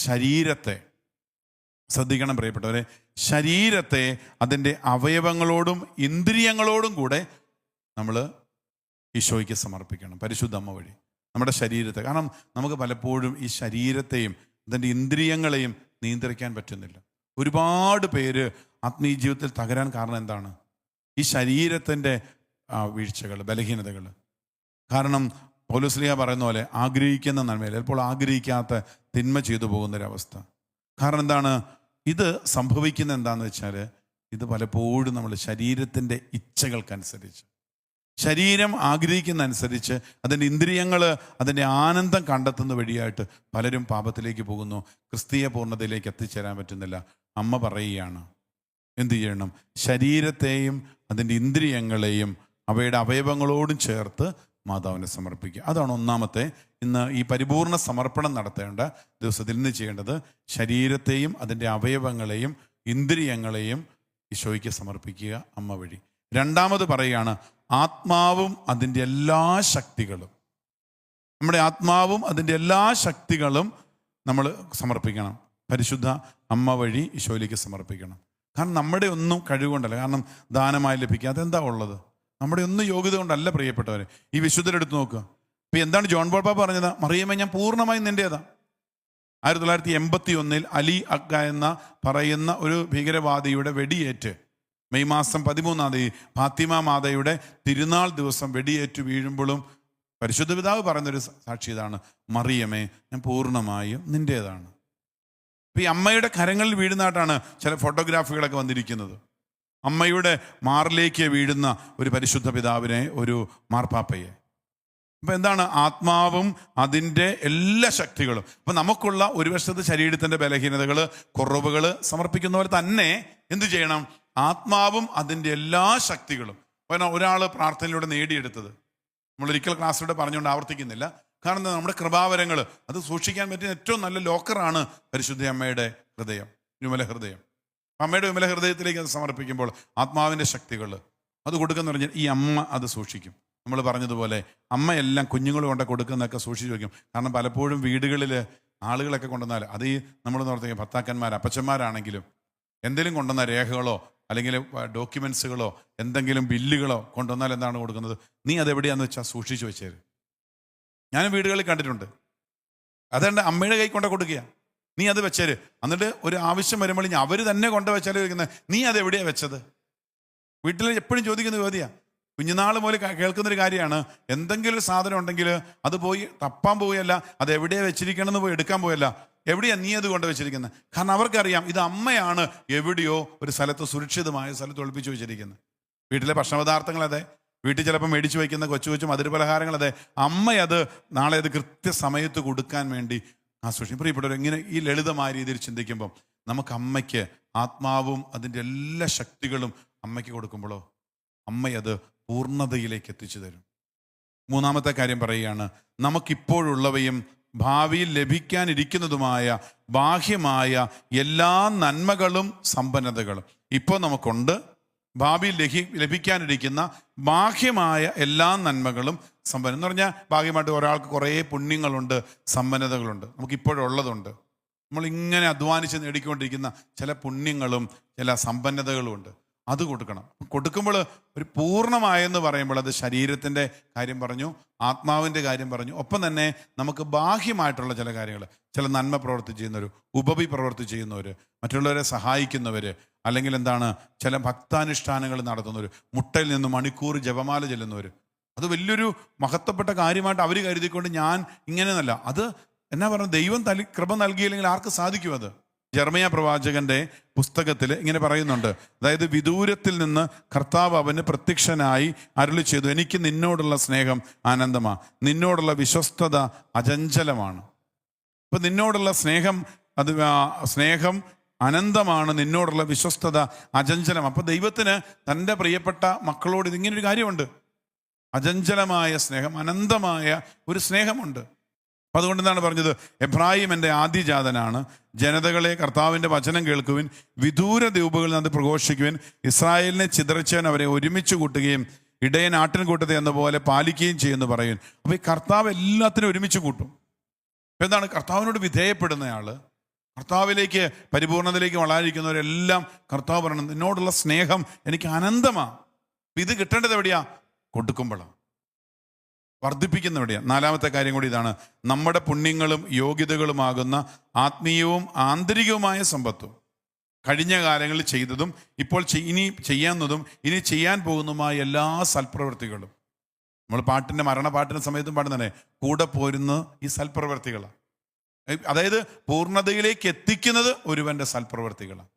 ശരീരത്തെ ശ്രദ്ധിക്കണം പ്രിയപ്പെട്ടവരെ. ശരീരത്തെ അതിൻ്റെ അവയവങ്ങളോടും ഇന്ദ്രിയങ്ങളോടും കൂടെ നമ്മൾ ഈശോയ്ക്ക് സമർപ്പിക്കണം, പരിശുദ്ധ അമ്മ വഴി. നമ്മുടെ ശരീരത്തെ, കാരണം നമുക്ക് പലപ്പോഴും ഈ ശരീരത്തെയും അതിൻ്റെ ഇന്ദ്രിയങ്ങളെയും നിയന്ത്രിക്കാൻ പറ്റുന്നില്ല. ഒരുപാട് പേര് ആത്മീയ ജീവിതത്തിൽ തകരാൻ കാരണം എന്താണ്? ഈ ശരീരത്തിൻ്റെ വീഴ്ചകൾ, ബലഹീനതകൾ. കാരണം പൗലോസ്ലീഹ പറയുന്ന പോലെ ആഗ്രഹിക്കുന്ന നന്മയിൽ ചിലപ്പോൾ ആഗ്രഹിക്കാത്ത തിന്മ ചെയ്തു പോകുന്നൊരവസ്ഥ. കാരണം എന്താണ് ഇത് സംഭവിക്കുന്നത്? എന്താണെന്ന് വെച്ചാൽ ഇത് പലപ്പോഴും നമ്മൾ ശരീരത്തിൻ്റെ ഇച്ഛകൾക്കനുസരിച്ച്, ശരീരം ആഗ്രഹിക്കുന്ന അനുസരിച്ച് അതിൻ്റെ ഇന്ദ്രിയങ്ങൾ അതിൻ്റെ ആനന്ദം കണ്ടെത്തുന്ന വഴിയായിട്ട് പലരും പാപത്തിലേക്ക് പോകുന്നു. ക്രിസ്തീയ പൂർണ്ണതയിലേക്ക് എത്തിച്ചേരാൻ പറ്റുന്നില്ല. അമ്മ പറയുകയാണ്, എന്തു ചെയ്യണം? ശരീരത്തെയും അതിൻ്റെ ഇന്ദ്രിയങ്ങളെയും അവയുടെ അവയവങ്ങളോടും ചേർത്ത് മാതാവിനെ സമർപ്പിക്കുക. അതാണ് ഒന്നാമത്തെ. ഇന്ന് ഈ പരിപൂർണ സമർപ്പണം നടത്തേണ്ട ദിവസത്തിൽ ഇന്ന് ചെയ്യേണ്ടത് ശരീരത്തെയും അതിൻ്റെ അവയവങ്ങളെയും ഇന്ദ്രിയങ്ങളെയും ഈശോയ്ക്ക് സമർപ്പിക്കുക അമ്മ വഴി. രണ്ടാമത് പറയുകയാണ്, ആത്മാവും അതിൻ്റെ എല്ലാ ശക്തികളും, നമ്മുടെ ആത്മാവും അതിൻ്റെ എല്ലാ ശക്തികളും നമ്മൾ സമർപ്പിക്കണം. പരിശുദ്ധ അമ്മ വഴി ഈശോയിലേക്ക് സമർപ്പിക്കണം. കാരണം നമ്മുടെ ഒന്നും കഴിവുകൊണ്ടല്ല, കാരണം ദാനമായി ലഭിക്കുക അതെന്താ ഉള്ളത്? നമ്മുടെ ഒന്നും യോഗ്യത കൊണ്ടല്ല പ്രിയപ്പെട്ടവരെ. ഈ വിശുദ്ധരെടുത്ത് നോക്കുക. ഇപ്പം എന്താണ് ജോൺ പോൾ പാപ്പ പറഞ്ഞത്? മറിയമേ, ഞാൻ പൂർണ്ണമായും നിൻ്റേതാ. 1981 അലി അക്ക എന്ന പറയുന്ന ഒരു ഭീകരവാദിയുടെ വെടിയേറ്റ് മെയ് മാസം 13-ാം തീയതി ഫാത്തിമ മാതയുടെ തിരുനാൾ ദിവസം വെടിയേറ്റ് വീഴുമ്പോഴും പരിശുദ്ധ പിതാവ് പറയുന്നൊരു സാക്ഷി ഇതാണ്, മറിയമേ, ഞാൻ പൂർണ്ണമായും നിൻ്റേതാണ്. ഇപ്പം ഈ അമ്മയുടെ കരങ്ങളിൽ വീഴുന്നതായിട്ടാണ് ചില ഫോട്ടോഗ്രാഫികളൊക്കെ വന്നിരിക്കുന്നത്. അമ്മയുടെ മാറിലേക്ക് വീഴുന്ന ഒരു പരിശുദ്ധ പിതാവിനെ, ഒരു മാർപ്പാപ്പയെ. അപ്പം എന്താണ്? ആത്മാവും അതിൻ്റെ എല്ലാ ശക്തികളും. അപ്പം നമുക്കുള്ള ഒരു വശത്ത് ശരീരത്തിൻ്റെ ബലഹീനതകൾ, കുറവുകൾ സമർപ്പിക്കുന്ന പോലെ തന്നെ എന്തു ചെയ്യണം? ആത്മാവും അതിൻ്റെ എല്ലാ ശക്തികളും. കാരണം ഒരാൾ പ്രാർത്ഥനയിലൂടെ നേടിയെടുത്തത് നമ്മളൊരിക്കൽ ക്ലാസ്സിലൂടെ പറഞ്ഞുകൊണ്ട് ആവർത്തിക്കുന്നില്ല. കാരണം നമ്മുടെ കൃപാവരങ്ങൾ അത് സൂക്ഷിക്കാൻ പറ്റുന്ന ഏറ്റവും നല്ല ലോക്കറാണ് പരിശുദ്ധ അമ്മയുടെ ഹൃദയം, വിമല ഹൃദയം. അമ്മയുടെ വിമല ഹൃദയത്തിലേക്ക് അത് സമർപ്പിക്കുമ്പോൾ ആത്മാവിൻ്റെ ശക്തികൾ അത് കൊടുക്കുന്ന പറഞ്ഞാൽ ഈ അമ്മ അത് സൂക്ഷിക്കും. നമ്മൾ പറഞ്ഞതുപോലെ അമ്മയെല്ലാം കുഞ്ഞുങ്ങൾ കൊണ്ട് കൊടുക്കുന്നതൊക്കെ സൂക്ഷിച്ച് വയ്ക്കും. കാരണം പലപ്പോഴും വീടുകളിൽ ആളുകളൊക്കെ കൊണ്ടുവന്നാൽ അത് ഈ നമ്മൾ ഓർത്ത് ഭർത്താക്കന്മാർ, അപ്പച്ചന്മാരാണെങ്കിലും എന്തെങ്കിലും കൊണ്ടുവന്ന രേഖകളോ അല്ലെങ്കിൽ ഡോക്യുമെൻസുകളോ എന്തെങ്കിലും ബില്ലുകളോ കൊണ്ടുവന്നാൽ എന്താണ് കൊടുക്കുന്നത്? നീ അതെവിടെയാണെന്ന് വെച്ചാൽ സൂക്ഷിച്ച് വെച്ചേര്. ഞാൻ വീടുകളിൽ കണ്ടിട്ടുണ്ട്. അതുകൊണ്ട് അമ്മയുടെ കൈ കൊണ്ട കൊടുക്കുക, നീ അത് വെച്ചേര്. എന്നിട്ട് ഒരു ആവശ്യം വരുമ്പോൾ അവർ തന്നെ കൊണ്ടുവച്ചാൽ ചോദിക്കുന്നത്, നീ അതെവിടെയാണ് വെച്ചത്? വീട്ടിൽ എപ്പോഴും ചോദിക്കുന്ന ചോദ്യമാണ്. കുഞ്ഞുനാൾ മുതൽ കേൾക്കുന്നൊരു കാര്യമാണ്, എന്തെങ്കിലും ഒരു സാധനം ഉണ്ടെങ്കിൽ അത് പോയി തപ്പാൻ പോവുകയല്ല, അത് എവിടെയാണ് വെച്ചിരിക്കണമെന്ന് പോയി എടുക്കാൻ പോയല്ല, എവിടെയാണ് നീ അത് കൊണ്ട് വെച്ചിരിക്കുന്നത്? കാരണം അവർക്കറിയാം ഇത് അമ്മയാണ് എവിടെയോ ഒരു സ്ഥലത്ത്, സുരക്ഷിതമായ സ്ഥലത്ത് ഒളിപ്പിച്ചു വെച്ചിരിക്കുന്നത്. വീട്ടിലെ ഭക്ഷണപദാർത്ഥങ്ങൾ അതെ, വീട്ടിൽ ചിലപ്പോൾ മേടിച്ചു വയ്ക്കുന്ന കൊച്ചു കൊച്ചു മധുരപലഹാരങ്ങൾ അതെ, അമ്മയത് നാളെ അത് കൃത്യസമയത്ത് കൊടുക്കാൻ വേണ്ടി ആസ്വദിക്കും. പ്രിയപ്പെട്ടവർ, ഇങ്ങനെ ഈ ലളിതമായ രീതിയിൽ ചിന്തിക്കുമ്പോൾ നമുക്ക് അമ്മയ്ക്ക് ആത്മാവും അതിൻ്റെ എല്ലാ ശക്തികളും അമ്മയ്ക്ക് കൊടുക്കുമ്പോഴോ അമ്മയത് പൂർണ്ണതയിലേക്ക് എത്തിച്ചു തരും. മൂന്നാമത്തെ കാര്യം പറയുകയാണ്, നമുക്കിപ്പോഴുള്ളവയും ഭാവിയിൽ ലഭിക്കാനിരിക്കുന്നതുമായ ബാഹ്യമായ എല്ലാ നന്മകളും സമ്പന്നതകളും ഇപ്പോൾ നമുക്കുണ്ട്. ഭാവിയിൽ ലഭിക്കാനിരിക്കുന്ന ബാഹ്യമായ എല്ലാ നന്മകളും സമ്പന്നം എന്ന് പറഞ്ഞാൽ ഭാഗ്യമായിട്ട് ഒരാൾക്ക് കുറേ പുണ്യങ്ങളുണ്ട്, സമ്പന്നതകളുണ്ട്, നമുക്കിപ്പോഴുള്ളതുണ്ട്. നമ്മളിങ്ങനെ അധ്വാനിച്ച് നേടിക്കൊണ്ടിരിക്കുന്ന ചില പുണ്യങ്ങളും ചില സമ്പന്നതകളും ഉണ്ട്. അത് കൊടുക്കണം. കൊടുക്കുമ്പോൾ ഒരു പൂർണ്ണമായെന്ന് പറയുമ്പോൾ അത് ശരീരത്തിൻ്റെ കാര്യം പറഞ്ഞു, ആത്മാവിൻ്റെ കാര്യം പറഞ്ഞു, ഒപ്പം തന്നെ നമുക്ക് ബാഹ്യമായിട്ടുള്ള ചില കാര്യങ്ങൾ, ചില നന്മ പ്രവൃത്തി ചെയ്യുന്നവർ, ഉപവി പ്രവൃത്തി ചെയ്യുന്നവർ, മറ്റുള്ളവരെ സഹായിക്കുന്നവർ, അല്ലെങ്കിൽ എന്താണ് ചില ഭക്താനുഷ്ഠാനങ്ങൾ നടത്തുന്നവർ, മുട്ടയിൽ നിന്ന് മണിക്കൂർ ജപമാല ചെല്ലുന്നവർ, അത് വലിയൊരു മഹത്വപ്പെട്ട കാര്യമായിട്ട് അവർ കരുതിക്കൊണ്ട് ഞാൻ ഇങ്ങനെയെന്നല്ല. അത് എന്നാ പറഞ്ഞത്, ദൈവം കൃപ നൽകിയില്ലെങ്കിൽ ആർക്ക് സാധിക്കും അത്? ജെറമ്യാ പ്രവാചകന്റെ പുസ്തകത്തിൽ ഇങ്ങനെ പറയുന്നുണ്ട്. അതായത് വിദൂരത്തിൽ നിന്ന് കർത്താവ് അവന് പ്രത്യക്ഷനായി അരുളി ചെയ്തു, എനിക്ക് നിന്നോടുള്ള സ്നേഹം ആനന്ദമാ, നിന്നോടുള്ള വിശ്വസ്തത അചഞ്ചലമാണ്. ഇപ്പൊ നിന്നോടുള്ള സ്നേഹം അനന്തമാണ്, നിന്നോടുള്ള വിശ്വസ്തത അചഞ്ചലം. അപ്പൊ ദൈവത്തിന് തൻ്റെ പ്രിയപ്പെട്ട മക്കളോട് ഇതിങ്ങനൊരു കാര്യമുണ്ട്, അചഞ്ചലമായ സ്നേഹം, അനന്തമായ ഒരു സ്നേഹമുണ്ട്. അപ്പം അതുകൊണ്ട് എന്താണ് പറഞ്ഞത്, എബ്രാഹിം എൻ്റെ ആദ്യജാതനാണ്, ജനതകളെ കർത്താവിൻ്റെ വചനം കേൾക്കുവിൻ, വിദൂര ദ്വീപുകളിൽ നിന്ന് പ്രഘോഷിക്കുവിൻ, ഇസ്രായേലിനെ ചിതറിച്ചവൻ അവരെ ഒരുമിച്ച് കൂട്ടുകയും ഇടയൻ ആട്ടിൻകൂട്ടത്തെ എന്ന പോലെ പാലിക്കുകയും ചെയ്യുമെന്ന് പറയും. അപ്പോൾ ഈ കർത്താവ് എല്ലാത്തിനും ഒരുമിച്ച് കൂട്ടും. എന്താണ്, കർത്താവിനോട് വിധേയപ്പെടുന്നയാള്, കർത്താവിലേക്ക് പരിപൂർണതയിലേക്ക് വളരാതിരിക്കുന്നവരെല്ലാം കർത്താവ് പറയണം, നിന്നോടുള്ള സ്നേഹം എനിക്ക് അനന്തമാണ്. ഇത് കിട്ടേണ്ടത് എവിടെയാ? കൊടുക്കുമ്പോഴാണ്, വർദ്ധിപ്പിക്കുന്നവിടെയാണ്. നാലാമത്തെ കാര്യം കൂടി ഇതാണ്, നമ്മുടെ പുണ്യങ്ങളും യോഗ്യതകളുമാകുന്ന ആത്മീയവും ആന്തരികവുമായ സമ്പത്തും കഴിഞ്ഞ കാലങ്ങളിൽ ചെയ്തതും ഇപ്പോൾ ഇനി ചെയ്യാവുന്നതും ഇനി ചെയ്യാൻ പോകുന്നതുമായ എല്ലാ സൽപ്രവൃത്തികളും. നമ്മൾ മരണപാട്ടിൻ്റെ സമയത്തും പാടുന്നതന്നെ, കൂടെ പോരുന്ന ഈ സൽപ്രവൃത്തികളാണ്. അതായത് പൂർണ്ണതയിലേക്ക് എത്തിക്കുന്നത് ഒരുവൻ്റെ സൽപ്രവൃത്തികളാണ്.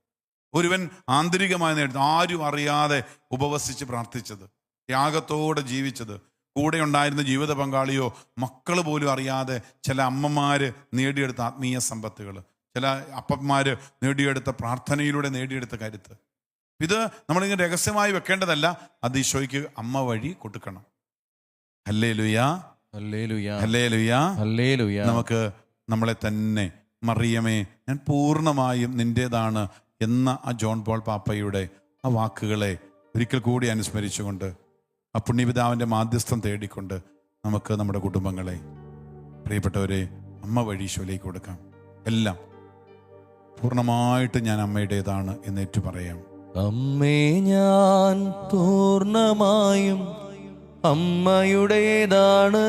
ഒരുവൻ ആന്തരികമായി നേടുന്നത്, ആരും അറിയാതെ ഉപവസിച്ച് പ്രാർത്ഥിച്ചത്, ത്യാഗത്തോടെ ജീവിച്ചത്, കൂടെ ഉണ്ടായിരുന്ന ജീവിത പങ്കാളിയോ മക്കൾ പോലും അറിയാതെ ചില അമ്മമാർ നേടിയെടുത്ത ആത്മീയ സമ്പത്തുകൾ, ചില അപ്പന്മാർ നേടിയെടുത്ത പ്രാർത്ഥനയിലൂടെ നേടിയെടുത്ത കരുത്ത്. ഇത് നമ്മളിങ്ങനെ രഹസ്യമായി വെക്കേണ്ടതല്ല, അത് ഈശോയ്ക്ക് അമ്മ വഴി കൊടുക്കണം. ഹല്ലേലൂയാ, ഹല്ലേലൂയാ, ഹല്ലേലൂയാ, ഹല്ലേലൂയാ. നമുക്ക് നമ്മളെ തന്നെ, മറിയമേ ഞാൻ പൂർണ്ണമായും നിൻ്റേതാണ് എന്ന ആ ജോൺ പോൾ പാപ്പയുടെ ആ വാക്കുകളെ ഒരിക്കൽ കൂടി അനുസ്മരിച്ചുകൊണ്ട്, ആ പുണ്യപിതാവിൻ്റെ മാധ്യസ്ഥം തേടിക്കൊണ്ട് നമുക്ക് നമ്മുടെ കുടുംബങ്ങളെ, പ്രിയപ്പെട്ടവരെ, അമ്മ വഴി ഈശോയിലേക്ക് കൊടുക്കാം. എല്ലാം പൂർണ്ണമായിട്ട് ഞാൻ അമ്മയുടേതാണ് എന്നേറ്റു പറയാം. അമ്മേ ഞാൻ പൂർണ്ണമായും അമ്മയുടേതാണ്,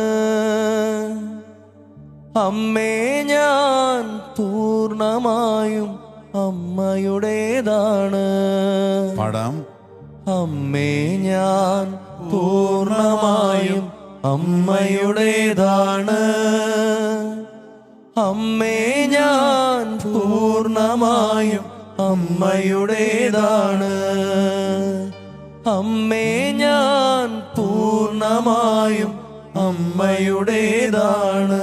അമ്മേ ഞാൻ പൂർണ്ണമായും അമ്മയുടേതാണ്. പാടാം. അമ്മേ ഞാൻ പൂർണ്ണമായും അമ്മയുടേതാണ്, അമ്മേ ഞാൻ പൂർണ്ണമായും അമ്മയുടേതാണ്, അമ്മേ ഞാൻ പൂർണ്ണമായും അമ്മയുടേതാണ്.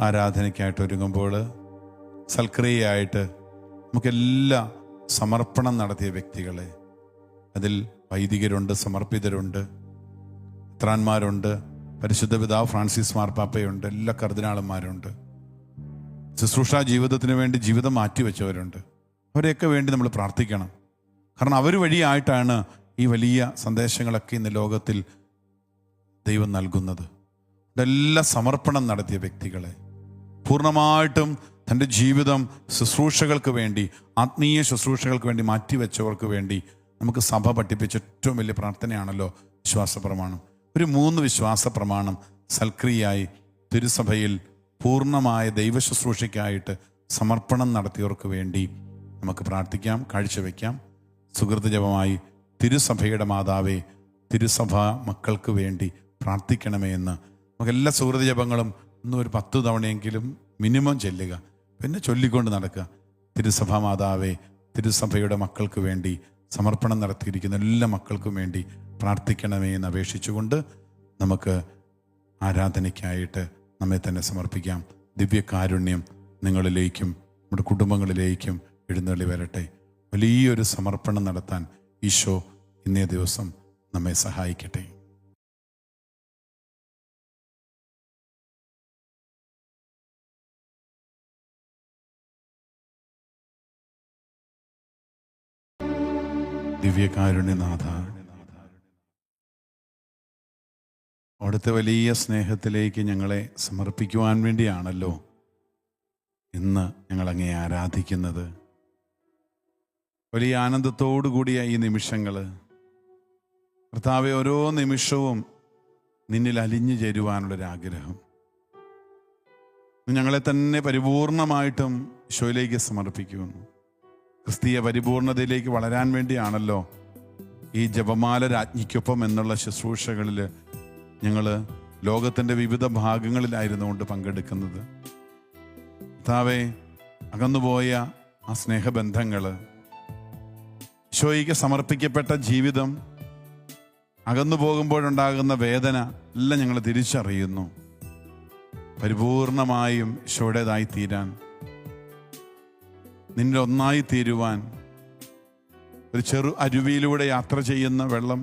ആരാധനയ്ക്കായിട്ട് ഒരുങ്ങുമ്പോൾ സൽക്രിയയായിട്ട് നമുക്കെല്ലാം സമർപ്പണം നടത്തിയ വ്യക്തികളെ, അതിൽ വൈദികരുണ്ട്, സമർപ്പിതരുണ്ട്, മെത്രാന്മാരുണ്ട്, പരിശുദ്ധ പിതാവ് ഫ്രാൻസിസ് മാർപ്പാപ്പയുണ്ട്, എല്ലാ കർദിനാളന്മാരുണ്ട്, ശുശ്രൂഷ ജീവിതത്തിന് വേണ്ടി ജീവിതം മാറ്റിവെച്ചവരുണ്ട്. അവരെയൊക്കെ വേണ്ടി നമ്മൾ പ്രാർത്ഥിക്കണം. കാരണം അവർ വഴിയായിട്ടാണ് ഈ വലിയ സന്ദേശങ്ങളൊക്കെ ഇന്ന് ലോകത്തിൽ ദൈവം നൽകുന്നത്. ഇതെല്ലാം സമർപ്പണം നടത്തിയ വ്യക്തികളെ, പൂർണ്ണമായിട്ടും തൻ്റെ ജീവിതം ശുശ്രൂഷകൾക്ക് വേണ്ടി, ആത്മീയ ശുശ്രൂഷകൾക്ക് വേണ്ടി മാറ്റിവെച്ചവർക്ക് വേണ്ടി നമുക്ക് സഭ പഠിപ്പിച്ച ഏറ്റവും വലിയ പ്രാർത്ഥനയാണല്ലോ വിശ്വാസ പ്രമാണം. ഒരു 3 വിശ്വാസ പ്രമാണം സൽക്രിയായി തിരുസഭയിൽ പൂർണ്ണമായ ദൈവശുശ്രൂഷയ്ക്കായിട്ട് സമർപ്പണം നടത്തിയവർക്ക് വേണ്ടി നമുക്ക് പ്രാർത്ഥിക്കാം, കാഴ്ചവെക്കാം. സുഹൃത്ത് ജപമായി, തിരുസഭയുടെ മാതാവേ, തിരുസഭ മക്കൾക്ക് വേണ്ടി പ്രാർത്ഥിക്കണമേ എന്ന് നമുക്ക് എല്ലാ സുഹൃത്ത് ജപങ്ങളും ഇന്നും ഒരു 10 തവണയെങ്കിലും മിനിമം ചെല്ലുക, പിന്നെ ചൊല്ലിക്കൊണ്ട് നടക്കുക. തിരുസഭ മാതാവേ, തിരുസഭയുടെ മക്കൾക്ക് വേണ്ടി സമർപ്പണം നടത്തിയിരിക്കുന്ന എല്ലാ മക്കൾക്കും വേണ്ടി പ്രാർത്ഥിക്കണമേ എന്ന് അപേക്ഷിച്ചുകൊണ്ട് നമുക്ക് ആരാധനയ്ക്കായിട്ട് നമ്മെ തന്നെ സമർപ്പിക്കാം. ദിവ്യകാരുണ്യം നിങ്ങളിലേക്കും നമ്മുടെ കുടുംബങ്ങളിലേക്കും എഴുന്നള്ളി വരട്ടെ. വലിയൊരു സമർപ്പണം നടത്താൻ ഈശോ ഇന്നേ ദിവസം നമ്മെ സഹായിക്കട്ടെ. ദിവ്യകാരുണ്യനാഥ, അവിടുത്തെ വലിയ സ്നേഹത്തിലേക്ക് ഞങ്ങളെ സമർപ്പിക്കുവാൻ വേണ്ടിയാണല്ലോ ഇന്ന് ഞങ്ങളങ്ങേ ആരാധിക്കുന്നത്. വലിയ ആനന്ദത്തോടു കൂടിയ ഈ നിമിഷങ്ങൾ കർത്താവെ, ഓരോ നിമിഷവും നിന്നിൽ അലിഞ്ഞു ചേരുവാനുള്ളൊരാഗ്രഹം, ഞങ്ങളെ തന്നെ പരിപൂർണമായിട്ടും ഈശോയിലേക്ക് സമർപ്പിക്കുന്നു. ക്രിസ്തീയ പരിപൂർണതയിലേക്ക് വളരാൻ വേണ്ടിയാണല്ലോ ഈ ജപമാല രാജ്ഞിക്കൊപ്പം എന്നുള്ള ശുശ്രൂഷകളിൽ ഞങ്ങൾ ലോകത്തിൻ്റെ വിവിധ ഭാഗങ്ങളിലായിരുന്നുകൊണ്ട് പങ്കെടുക്കുന്നത്. കർത്താവേ, അകന്നുപോയ ആ സ്നേഹബന്ധങ്ങൾ, ഈശോയ്ക്ക് സമർപ്പിക്കപ്പെട്ട ജീവിതം, അകന്നു പോകുമ്പോഴുണ്ടാകുന്ന വേദന എല്ലാം ഞങ്ങൾ തിരിച്ചറിയുന്നു. പരിപൂർണമായും ഈശോയുടേതായി തീരാൻ, നിന്നിൽ ഒന്നായി തീരുവാൻ, ഒരു ചെറു അരുവിയിലൂടെ യാത്ര ചെയ്യുന്ന വെള്ളം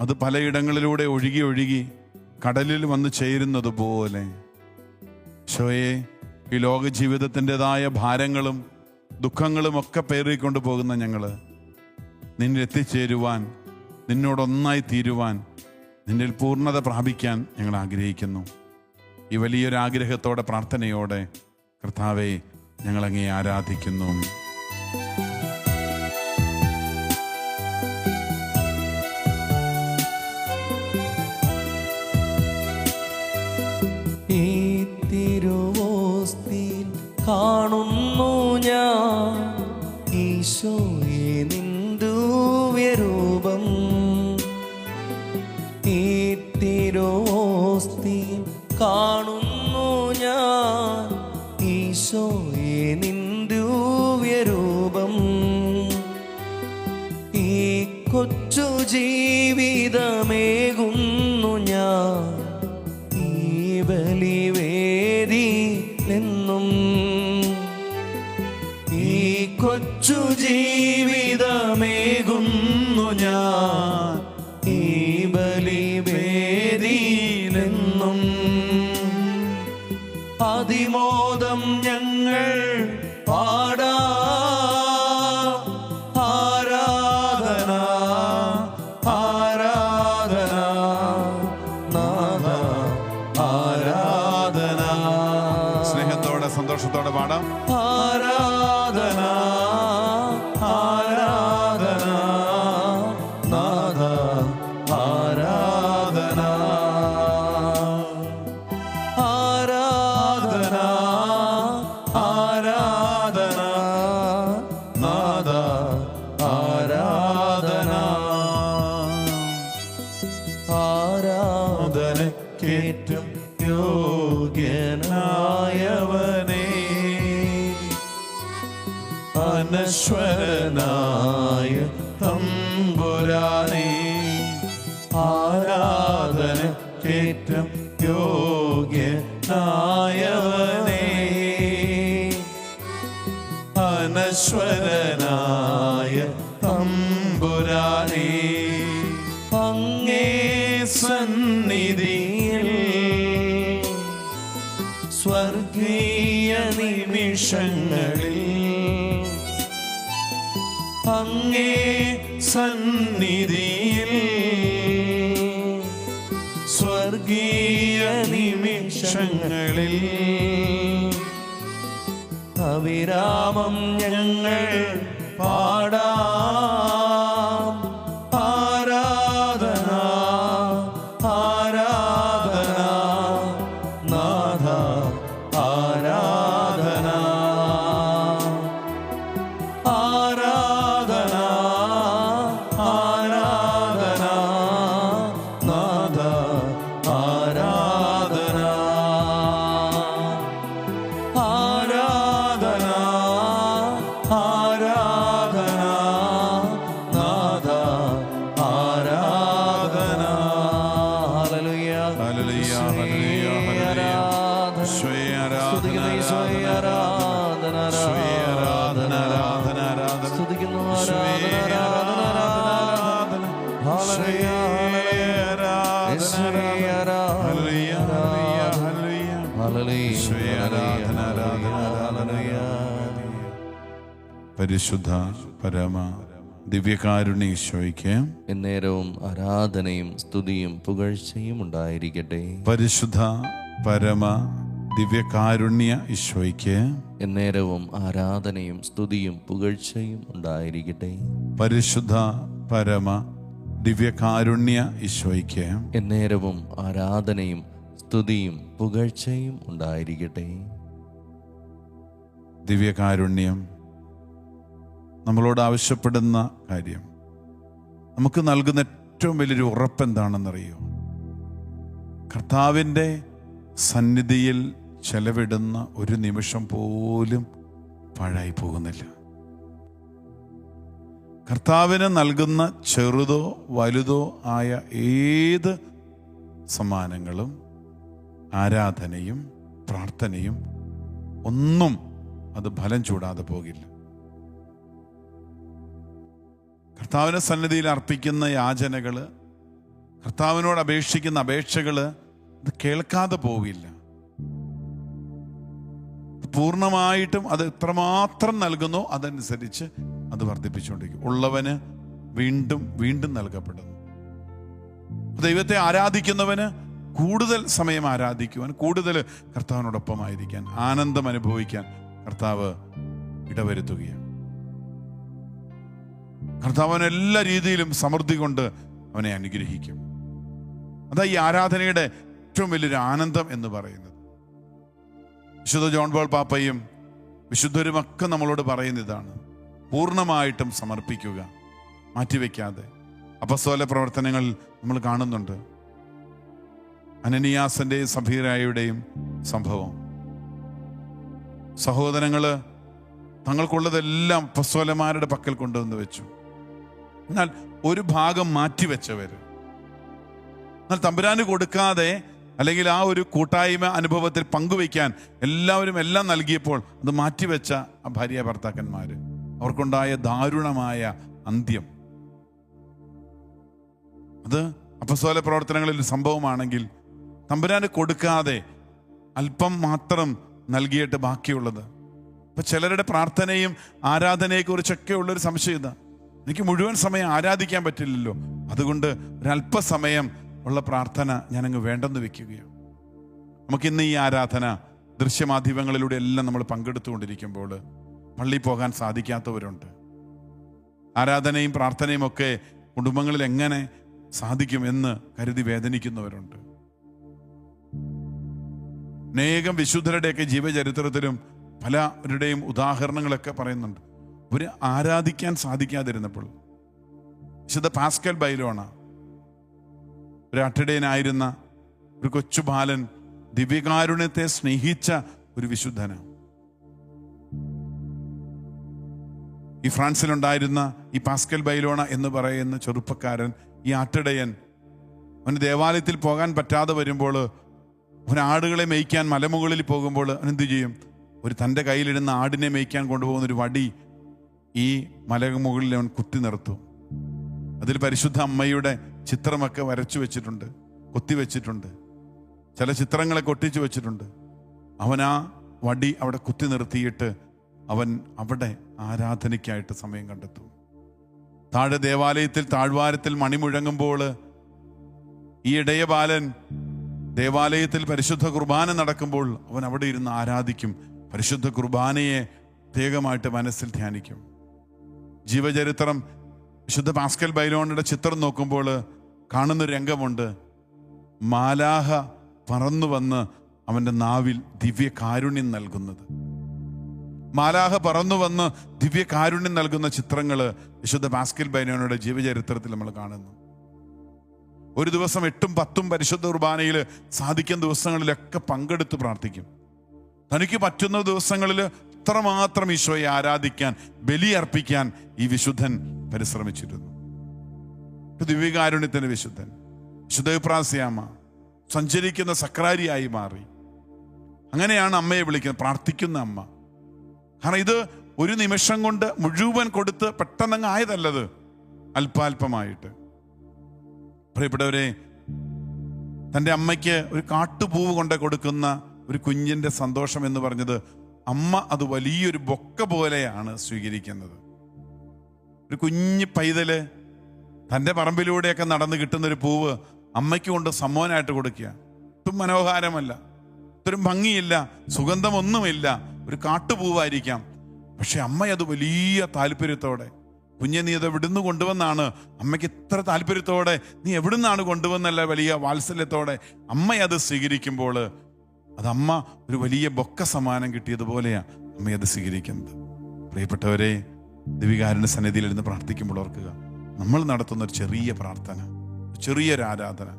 അത് പലയിടങ്ങളിലൂടെ ഒഴുകി ഒഴുകി കടലിൽ വന്ന് ചേരുന്നത് പോലെ ഈശോയെ, ഈ ലോക ജീവിതത്തിൻ്റെതായ ഭാരങ്ങളും ദുഃഖങ്ങളും ഒക്കെ പേറിക്കൊണ്ട് പോകുന്ന ഞങ്ങൾ നിന്നിൽ എത്തിച്ചേരുവാൻ, നിന്നോടൊന്നായി തീരുവാൻ, നിന്നിൽ പൂർണ്ണത പ്രാപിക്കാൻ ഞങ്ങൾ ആഗ്രഹിക്കുന്നു. ഈ വലിയൊരു ആഗ്രഹത്തോടെ, പ്രാർത്ഥനയോടെ കർത്താവെ, ഞങ്ങളങ്ങേ ആരാധിക്കുന്നു. ഈ തിരുവോസ്തിയിൽ കാണുന്നു ഞാൻ ഈശോയെ നിൻ ദിവ്യരൂപം. ഈ തിരുവോസ്തിയിൽ കാണുന്നു ഞാൻ ഈശോയെ നിൻ ദിവ്യരൂപം. ഈ കൊച്ചു ജീവിതമേകുന്നു ഞാൻ ഈ ബലിവേദിയിലെന്നും. ഈ കൊച്ചു ജീവിതമേകുന്നു ഞാൻ ഈ ബലിവേദിയിലെന്നും. അതിമോദം ഞങ്ങൾ പാടാ ആരാധന ആരാധന നാഥ ആരാധന. സ്നേഹത്തോടെ സന്തോഷത്തോടെ പാടാം. ആരാധന ആരാധന നാഥ ആരാധന ആരാധന ആരാധന നാഥ ആരാധന. ആരാധനക്കേറ്റം യോഗ്യനായവനേ, അനശ്വരനായ തമ്പുരാനേ. ആരാധനക്കേറ്റം യോഗ്യനായവനേ, അനശ്വരനായ തമ്പുരാനേ. അങ്ങേ സന്നിധിയിൽ സ്വർഗീയ നിമിഷങ്ങളിൽ, അങ്ങേ സന്നിധിയിൽ സ്വർഗീയ നിമിഷങ്ങളിൽ അവിരാമം ഞങ്ങൾ പാടാം ആരാധന ആരാധന നാഥ ആരാധന ആരാധന ആരാധന നാഥ ആരാധന ആരാധന ആരാധന നാഥ ആരാധന. ഹല്ലേലൂയ ഹല്ലേലൂയ ഹല്ലേലൂയ ഹല്ലേലൂയ. ഈശോയെ ആരാധന ഈശോയെ ആരാധന ഈശോയെ ആരാധന ആരാധന ആരാധന. സ്തുതിക്കുന്നു ഈശോയെ ആരാധന ആരാധന. ഹല്ലേലൂയ ഈശോയെ ആരാധന ഹല്ലേലൂയ ഹല്ലേലൂയ ഹല്ലേലൂയ. ഹല്ലേലൂയ ഈശോയെ ആരാധന ആരാധന ആരാധന. പരിശുദ്ധ പരമ ദിവ്യകാരുണ്യ ഈശോയ്ക്ക് എന്നേരവും ആരാധനയും സ്തുതിയും പുകഴ്ചയും ഉണ്ടായിരിക്കട്ടെ. പരിശുദ്ധ പരമ ദിവ്യകാരുണ്യ ഈശോയ്ക്ക് എന്നേരവും ആരാധനയും സ്തുതിയും പുകഴ്ചയും ഉണ്ടായിരിക്കട്ടെ. പരിശുദ്ധ പരമ ദിവ്യകാരുണ്യ ഈശോയ്ക്ക് എന്നേരവും ആരാധനയും സ്തുതിയും പുകഴ്ചയും ഉണ്ടായിരിക്കട്ടെ. ദിവ്യകാരുണ്യം നമ്മളോട് ആവശ്യപ്പെടുന്ന കാര്യം, നമുക്ക് നൽകുന്ന ഏറ്റവും വലിയൊരു ഉറപ്പ് എന്താണെന്നറിയോ? കർത്താവിൻ്റെ സന്നിധിയിൽ ചെലവിടുന്ന ഒരു നിമിഷം പോലും പാഴായി പോകുന്നില്ല. കർത്താവിന് നൽകുന്ന ചെറുതോ വലുതോ ആയ ഏത് സമ്മാനങ്ങളും ആരാധനയും പ്രാർത്ഥനയും ഒന്നും അത് ഫലം ചൂടാതെ പോകില്ല. കർത്താവിൻ്റെ സന്നിധിയിൽ അർപ്പിക്കുന്ന യാചനകള്, കർത്താവിനോട് അപേക്ഷിക്കുന്ന അപേക്ഷകള് അത് കേൾക്കാതെ പോവില്ല. പൂർണ്ണമായിട്ടും അത് എത്രമാത്രം നൽകുന്നോ അതനുസരിച്ച് അത് വർദ്ധിപ്പിച്ചുകൊണ്ടിരിക്കും. ഉള്ളവന് വീണ്ടും വീണ്ടും നൽകപ്പെടുന്നു. ദൈവത്തെ ആരാധിക്കുന്നവന് കൂടുതൽ സമയം ആരാധിക്കുവാൻ, കൂടുതൽ കർത്താവിനോടൊപ്പമായിരിക്കാൻ, ആനന്ദം അനുഭവിക്കാൻ കർത്താവ് ഇടവരുത്തുകയാണ്. കർത്താവിന് എല്ലാ രീതിയിലും സമൃദ്ധി കൊണ്ട് അവനെ അനുഗ്രഹിക്കും. അതാ ഈ ആരാധനയുടെ ഏറ്റവും വലിയൊരു ആനന്ദം എന്ന് പറയുന്നത്. വിശുദ്ധ ജോൺ പോൾ പാപ്പയും വിശുദ്ധരുമൊക്കെ നമ്മളോട് പറയുന്ന ഇതാണ്: പൂർണ്ണമായിട്ടും സമർപ്പിക്കുക, മാറ്റിവെക്കാതെ. അപ്പസ്തോല പ്രവർത്തനങ്ങൾ നമ്മൾ കാണുന്നുണ്ട് അനനിയാസിന്റെയും സഫീറായുടെയും സംഭവം. സഹോദരങ്ങള് തങ്ങൾക്കുള്ളതെല്ലാം അപ്പസ്തോലന്മാരുടെ പക്കൽ കൊണ്ടുവന്ന് വെച്ചു. എന്നാൽ ഒരു ഭാഗം മാറ്റിവെച്ചവര്, എന്നാൽ തമ്പുരാന് കൊടുക്കാതെ അല്ലെങ്കിൽ ആ ഒരു കൂട്ടായ്മ അനുഭവത്തിൽ പങ്കുവയ്ക്കാൻ എല്ലാവരും എല്ലാം നൽകിയപ്പോൾ അത് മാറ്റിവെച്ച ആ ഭാര്യ ഭർത്താക്കന്മാര്, അവർക്കുണ്ടായ ദാരുണമായ അന്ത്യം. അത് അപ്പസ്തോല പ്രവർത്തനങ്ങളിൽ ഒരു സംഭവമാണെങ്കിൽ തമ്പുരാന് കൊടുക്കാതെ അല്പം മാത്രം നൽകിയിട്ട് ബാക്കിയുള്ളത്. അപ്പൊ ചിലരുടെ പ്രാർത്ഥനയും ആരാധനയെക്കുറിച്ചൊക്കെ ഉള്ളൊരു സംശയം ഇതാ: എനിക്ക് മുഴുവൻ സമയം ആരാധിക്കാൻ പറ്റില്ലല്ലോ, അതുകൊണ്ട് ഒരല്പസമയം ഉള്ള പ്രാർത്ഥന ഞാനങ്ങ് വേണ്ടെന്ന് വെക്കുകയാണ്. നമുക്കിന്ന് ഈ ആരാധന ദൃശ്യമാധ്യമങ്ങളിലൂടെ എല്ലാം നമ്മൾ പങ്കെടുത്തുകൊണ്ടിരിക്കുമ്പോൾ പള്ളിയിൽ പോകാൻ സാധിക്കാത്തവരുണ്ട്. ആരാധനയും പ്രാർത്ഥനയും ഒക്കെ കുടുംബങ്ങളിൽ എങ്ങനെ സാധിക്കും എന്ന് കരുതി വേദനിക്കുന്നവരുണ്ട്. അനേകം വിശുദ്ധരുടെയൊക്കെ ജീവചരിത്രത്തിലും പലരുടെയും ഉദാഹരണങ്ങളൊക്കെ പറയുന്നുണ്ട്. ഒരു ആരാധിക്കാൻ സാധിക്കാതിരുന്നപ്പോൾ വിശുദ്ധ പാസ്കൽ ബൈലോണ, ഒരു അട്ടിടയനായിരുന്ന ഒരു കൊച്ചു ബാലൻ, ദിവ്യകാരുണ്യത്തെ സ്നേഹിച്ച ഒരു വിശുദ്ധനാണ്. ഈ ഫ്രാൻസിലുണ്ടായിരുന്ന ഈ പാസ്കൽ ബൈലോണ എന്ന് പറയുന്ന ചെറുപ്പക്കാരൻ, ഈ ആട്ടിടയൻ, അവന് ദേവാലയത്തിൽ പോകാൻ പറ്റാതെ വരുമ്പോൾ, അവൻ ആടുകളെ മേയ്ക്കാൻ മലമുകളിൽ പോകുമ്പോൾ അവനെന്ത് ചെയ്യും? തൻ്റെ കയ്യിലിടുന്ന ആടിനെ മേയ്ക്കാൻ കൊണ്ടുപോകുന്ന ഒരു വടി ഈ മലമുകളിൽ അവൻ കുത്തി നിർത്തും. അതിൽ പരിശുദ്ധ അമ്മയുടെ ചിത്രമൊക്കെ വരച്ചു വെച്ചിട്ടുണ്ട്, കൊത്തി വെച്ചിട്ടുണ്ട്, ചില ചിത്രങ്ങളൊക്കെ ഒട്ടിച്ചു വെച്ചിട്ടുണ്ട്. അവൻ ആ വടി അവിടെ കുത്തി നിർത്തിയിട്ട് അവൻ അവിടെ ആരാധനയ്ക്കായിട്ട് സമയം കണ്ടെത്തും. താഴെ ദേവാലയത്തിൽ താഴ്വാരത്തിൽ മണി മുഴങ്ങുമ്പോൾ ഈ ഇടയ ബാലൻ ദേവാലയത്തിൽ പരിശുദ്ധ കുർബാന നടക്കുമ്പോൾ അവൻ അവിടെ ഇരുന്ന് ആരാധിക്കും. പരിശുദ്ധ കുർബാനയെ പ്രത്യേകമായിട്ട് മനസ്സിൽ ധ്യാനിക്കും. ജീവചരിത്രം വിശുദ്ധ പാസ്കൽ ബൈലോണയുടെ ചിത്രം നോക്കുമ്പോൾ കാണുന്നൊരു രംഗമുണ്ട്. മാലാഹ പറന്നു വന്ന് അവൻ്റെ നാവിൽ ദിവ്യകാരുണ്യം നൽകുന്നത്. മാലാഹ പറന്നു വന്ന് ദിവ്യകാരുണ്യം നൽകുന്ന ചിത്രങ്ങൾ വിശുദ്ധ പാസ്കൽ ബൈലോണയുടെ ജീവചരിത്രത്തിൽ നമ്മൾ കാണുന്നു. ഒരു ദിവസം 8ഉം 10ഉം പരിശുദ്ധ കുർബാനയിൽ സാധിക്കുന്ന ദിവസങ്ങളിലൊക്കെ പങ്കെടുത്ത് പ്രാർത്ഥിക്കും. തനിക്ക് പറ്റുന്ന ദിവസങ്ങളിൽ ഇത്രമാത്രം ഈശോയെ ആരാധിക്കാൻ, ബലിയർപ്പിക്കാൻ ഈ വിശുദ്ധൻ പരിശ്രമിച്ചിരുന്നു. ദിവ്യകാരുണ്യത്തിന്റെ വിശുദ്ധൻ, വിശുദ്ധ എഫ്രാസ്യാമ്മ സഞ്ചരിക്കുന്ന സക്രാരിയായി മാറി. അങ്ങനെയാണ് അമ്മയെ വിളിക്കുന്നത്, പ്രാർത്ഥിക്കുന്ന അമ്മ. കാരണം ഇത് ഒരു നിമിഷം കൊണ്ട് മുഴുവൻ കൊടുത്ത് പെട്ടെന്നങ്ങ് ആയതല്ലത്, അല്പാൽപമായിട്ട്. പ്രിയപ്പെട്ടവരെ, തൻ്റെ അമ്മയ്ക്ക് ഒരു കാട്ടുപൂവ് കൊണ്ട് കൊടുക്കുന്ന ഒരു കുഞ്ഞിൻ്റെ സന്തോഷം എന്ന് പറഞ്ഞത് അമ്മ അത് വലിയൊരു ബൊക്ക പോലെയാണ് സ്വീകരിക്കുന്നത്. ഒരു കുഞ്ഞ് പൈതല് തൻ്റെ പറമ്പിലൂടെയൊക്കെ നടന്ന് കിട്ടുന്നൊരു പൂവ് അമ്മയ്ക്ക് കൊണ്ട് സമ്മാനമായിട്ട് കൊടുക്കുക. ഒട്ടും മനോഹാരമല്ല, ഒത്തിരും ഭംഗിയില്ല, സുഗന്ധമൊന്നുമില്ല, ഒരു കാട്ടുപൂവായിരിക്കാം. പക്ഷെ അമ്മ അത് വലിയ താല്പര്യത്തോടെ, കുഞ്ഞെ നീ അത് എവിടുന്ന് കൊണ്ടുവന്നാണ്, അമ്മയ്ക്ക് ഇത്ര താല്പര്യത്തോടെ നീ എവിടുന്നാണ് കൊണ്ടുവന്നല്ല വലിയ വാത്സല്യത്തോടെ അമ്മ അത് സ്വീകരിക്കുമ്പോൾ അത് അമ്മ ഒരു വലിയ ബൊക്ക സമ്മാനം കിട്ടിയതുപോലെയാണ് അമ്മ അത് സ്വീകരിക്കുന്നത്. പ്രിയപ്പെട്ടവരെ, ദിവ്യകാരുണ്യ സന്നിധിയിൽ ഇരുന്ന് പ്രാർത്ഥിക്കുമ്പോൾ ഓർക്കുക, നമ്മൾ നടത്തുന്ന ഒരു ചെറിയ പ്രാർത്ഥന, ചെറിയൊരു ആരാധന.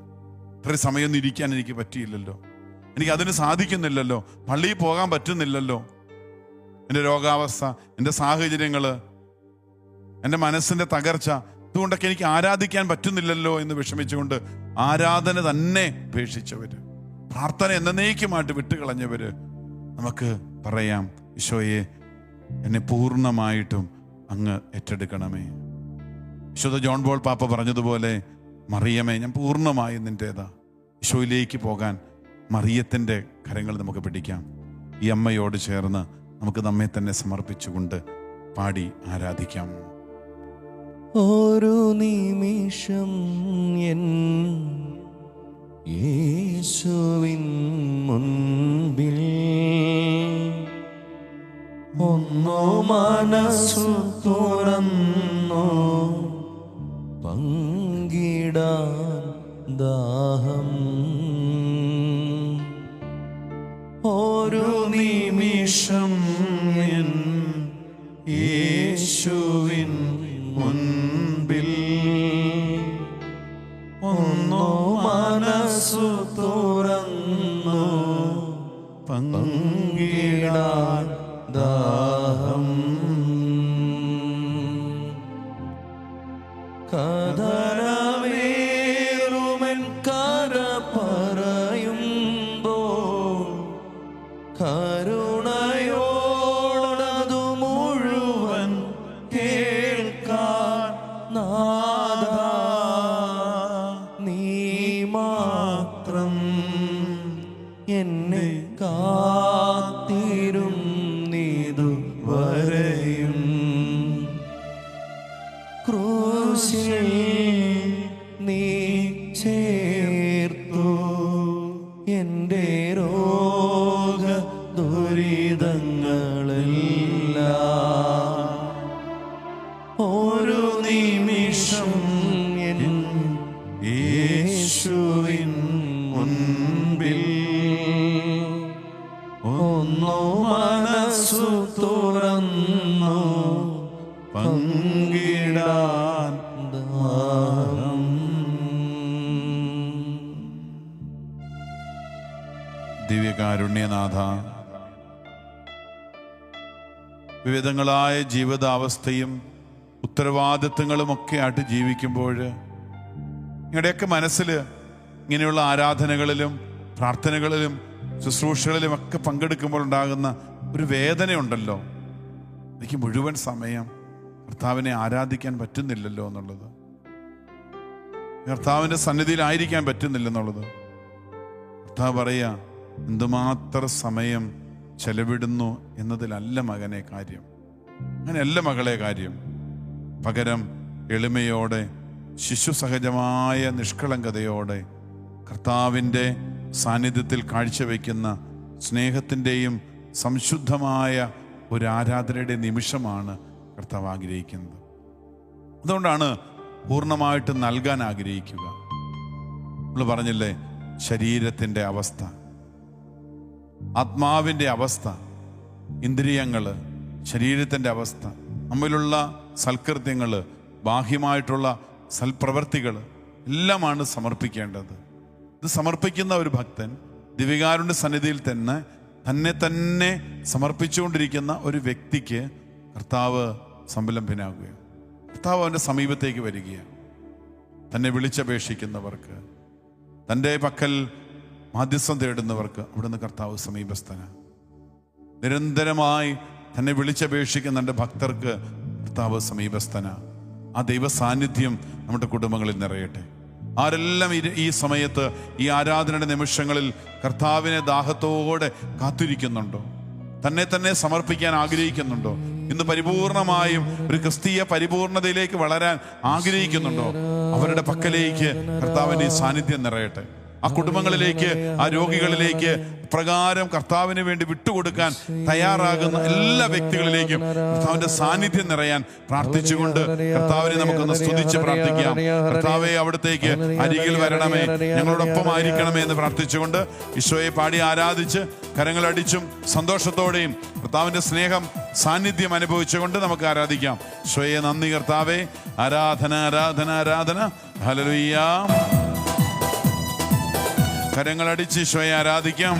ഇത്രയും സമയമൊന്നും ഇരിക്കാൻ എനിക്ക് പറ്റിയില്ലല്ലോ, എനിക്ക് അതിന് സാധിക്കുന്നില്ലല്ലോ, പള്ളിയിൽ പോകാൻ പറ്റുന്നില്ലല്ലോ, എൻ്റെ രോഗാവസ്ഥ, എൻ്റെ സാഹചര്യങ്ങൾ, എൻ്റെ മനസ്സിൻ്റെ തകർച്ച, ഇതുകൊണ്ടൊക്കെ എനിക്ക് ആരാധിക്കാൻ പറ്റുന്നില്ലല്ലോ എന്ന് വിഷമിച്ചുകൊണ്ട് ആരാധന തന്നെ ഉപേക്ഷിച്ചവര്, പ്രാർത്ഥന എന്നേക്കുമായിട്ട് വിട്ടുകളഞ്ഞവര്, നമുക്ക് പറയാം, ഈശോയെ എന്നെ പൂർണ്ണമായിട്ടും അങ്ങ് ഏറ്റെടുക്കണമേ. വിശുദ്ധ ജോൺ പോൾ പാപ്പ പറഞ്ഞതുപോലെ, മറിയമേ ഞാൻ പൂർണ്ണമായും നിൻ്റേതാ. ഈശോയിലേക്ക് പോകാൻ മറിയത്തിൻ്റെ കരങ്ങൾ നമുക്ക് പിടിക്കാം. ഈ അമ്മയോട് ചേർന്ന് നമുക്ക് നമ്മെ തന്നെ സമർപ്പിച്ചുകൊണ്ട് പാടി ആരാധിക്കാം. ഓരോ നിമിഷം എൻ യേശുവിൻ മുൻപിൽ ഒന്നു മനസ്സു തുറന്നു പങ്കിടാൻ ദാഹം. ഓരോ നിമിഷം എൻ യേശുവിൻ മുൻപിൽ ഒന്നു മനസ്സു തുറന്നു പങ്കിടാൻ ദാഹം. കഥനമേറുമെൻ കര പറയുമ്പോൾ കരുണയോടതു മുഴുവൻ കേൾക്കാൻ നാഥാ നീ മാത്രം എന്നെ കാത്തിരുന്നിതുവരെയും. ക്രൂശിൽ നീ ചേർത്തു എൻ്റെ രോഗ ദുരിതങ്ങളെല്ലാം. ഓരോ നിമിഷം എൻ യേശുവിൻ മുൻപിൽ ഒന്നു മനസ്സു തുറന്നു പങ്കിടാൻ ദാഹം. ദിവ്യകാരുണ്യനാഥ, വിവിധങ്ങളായ ജീവിതാവസ്ഥയും ഉത്തരവാദിത്വങ്ങളുമൊക്കെ ആയിട്ട് ജീവിക്കുമ്പോൾ നിങ്ങളുടെയൊക്കെ മനസ്സിൽ ഇങ്ങനെയുള്ള ആരാധനകളിലും പ്രാർത്ഥനകളിലും ശുശ്രൂഷകളിലും ഒക്കെ പങ്കെടുക്കുമ്പോൾ ഉണ്ടാകുന്ന ഒരു വേദനയുണ്ടല്ലോ, എനിക്ക് മുഴുവൻ സമയം കർത്താവിനെ ആരാധിക്കാൻ പറ്റുന്നില്ലല്ലോ എന്നുള്ളത്, കർത്താവിൻ്റെ സന്നിധിയിലായിരിക്കാൻ പറ്റുന്നില്ലെന്നുള്ളത്. കർത്താവ് പറയാ, എന്തുമാത്രം സമയം ചെലവിടുന്നു എന്നതിലല്ല മകനെ കാര്യം, അങ്ങനെയല്ല മകളെ കാര്യം. പകരം എളിമയോടെ, ശിശുസഹജമായ നിഷ്കളങ്കതയോടെ കർത്താവിൻ്റെ സാന്നിധ്യത്തിൽ കാഴ്ചവെക്കുന്ന സ്നേഹത്തിൻ്റെയും സംശുദ്ധമായ ഒരു ആരാധനയുടെ നിമിഷമാണ് കർത്താവ് ആഗ്രഹിക്കുന്നത്. അതുകൊണ്ടാണ് പൂർണ്ണമായിട്ട് നൽകാൻ ആഗ്രഹിക്കുക. നമ്മൾ പറഞ്ഞില്ലേ, ശരീരത്തിൻ്റെ അവസ്ഥ, ആത്മാവിൻ്റെ അവസ്ഥ, ഇന്ദ്രിയങ്ങൾ, ശരീരത്തിൻ്റെ അവസ്ഥ, നമ്മിലുള്ള സൽകൃത്യങ്ങൾ, ബാഹ്യമായിട്ടുള്ള സൽപ്രവർത്തികൾ എല്ലാമാണ് സമർപ്പിക്കേണ്ടത്. ഇത് സമർപ്പിക്കുന്ന ഒരു ഭക്തൻ ദിവ്യകാരുണ്യ സന്നിധിയിൽ തന്നെ തന്നെ സമർപ്പിച്ചുകൊണ്ടിരിക്കുന്ന ഒരു വ്യക്തിക്ക് കർത്താവ് സംലംഭനാകുകയാണ്. കർത്താവ് അവൻ്റെ സമീപത്തേക്ക് വരികയാണ്. തന്നെ വിളിച്ചപേക്ഷിക്കുന്നവർക്ക്, തൻ്റെ പക്കൽ മാധ്യസ്ഥം തേടുന്നവർക്ക് അവിടുന്ന് കർത്താവ് സമീപസ്ഥനാണ്. നിരന്തരമായി തന്നെ വിളിച്ചപേക്ഷിക്കുന്ന എൻ്റെ ഭക്തർക്ക് കർത്താവ് സമീപസ്ഥനാണ്. ആ ദൈവ സാന്നിധ്യം നമ്മുടെ കുടുംബങ്ങളിൽ നിറയട്ടെ. ആരെല്ലാം ഈ സമയത്ത് ഈ ആരാധനയുടെ നിമിഷങ്ങളിൽ കർത്താവിനെ ദാഹത്തോടെ കാത്തിരിക്കുന്നുണ്ടോ, തന്നെ സമർപ്പിക്കാൻ ആഗ്രഹിക്കുന്നുണ്ടോ, ഇന്ന് പരിപൂർണമായും ഒരു ക്രിസ്തീയ പരിപൂർണതയിലേക്ക് വളരാൻ ആഗ്രഹിക്കുന്നുണ്ടോ, അവരുടെ പക്കലേക്ക് കർത്താവിൻ്റെ ഈ സാന്നിധ്യം നിറയട്ടെ. ആ കുടുംബങ്ങളിലേക്ക്, ആ രോഗികളിലേക്ക് പ്രകാരം കർത്താവിന് വേണ്ടി വിട്ടുകൊടുക്കാൻ തയ്യാറാകുന്ന എല്ലാ വ്യക്തികളിലേക്കും കർത്താവിന്റെ സാന്നിധ്യം നിറയാൻ പ്രാർത്ഥിച്ചുകൊണ്ട് കർത്താവിനെ നമുക്കൊന്ന് സ്തുതിച്ച് പ്രാർത്ഥിക്കാം. കർത്താവെ, അവിടത്തേക്ക് അരികിൽ വരണമേ, ഞങ്ങളോടൊപ്പം ആയിരിക്കണമേ എന്ന് പ്രാർത്ഥിച്ചുകൊണ്ട് ഈശോയെ പാടി ആരാധിച്ച് കരങ്ങളടിച്ചും സന്തോഷത്തോടെയും കർത്താവിന്റെ സ്നേഹം സാന്നിധ്യം അനുഭവിച്ചുകൊണ്ട് നമുക്ക് ആരാധിക്കാം. ഈശോയെ നന്ദി കർത്താവേ, ആരാധന ആരാധന ആരാധന. ഹല്ലേലൂയ. കരങ്ങളടിച്ച് ഈശോയെ ആരാധിക്കാം.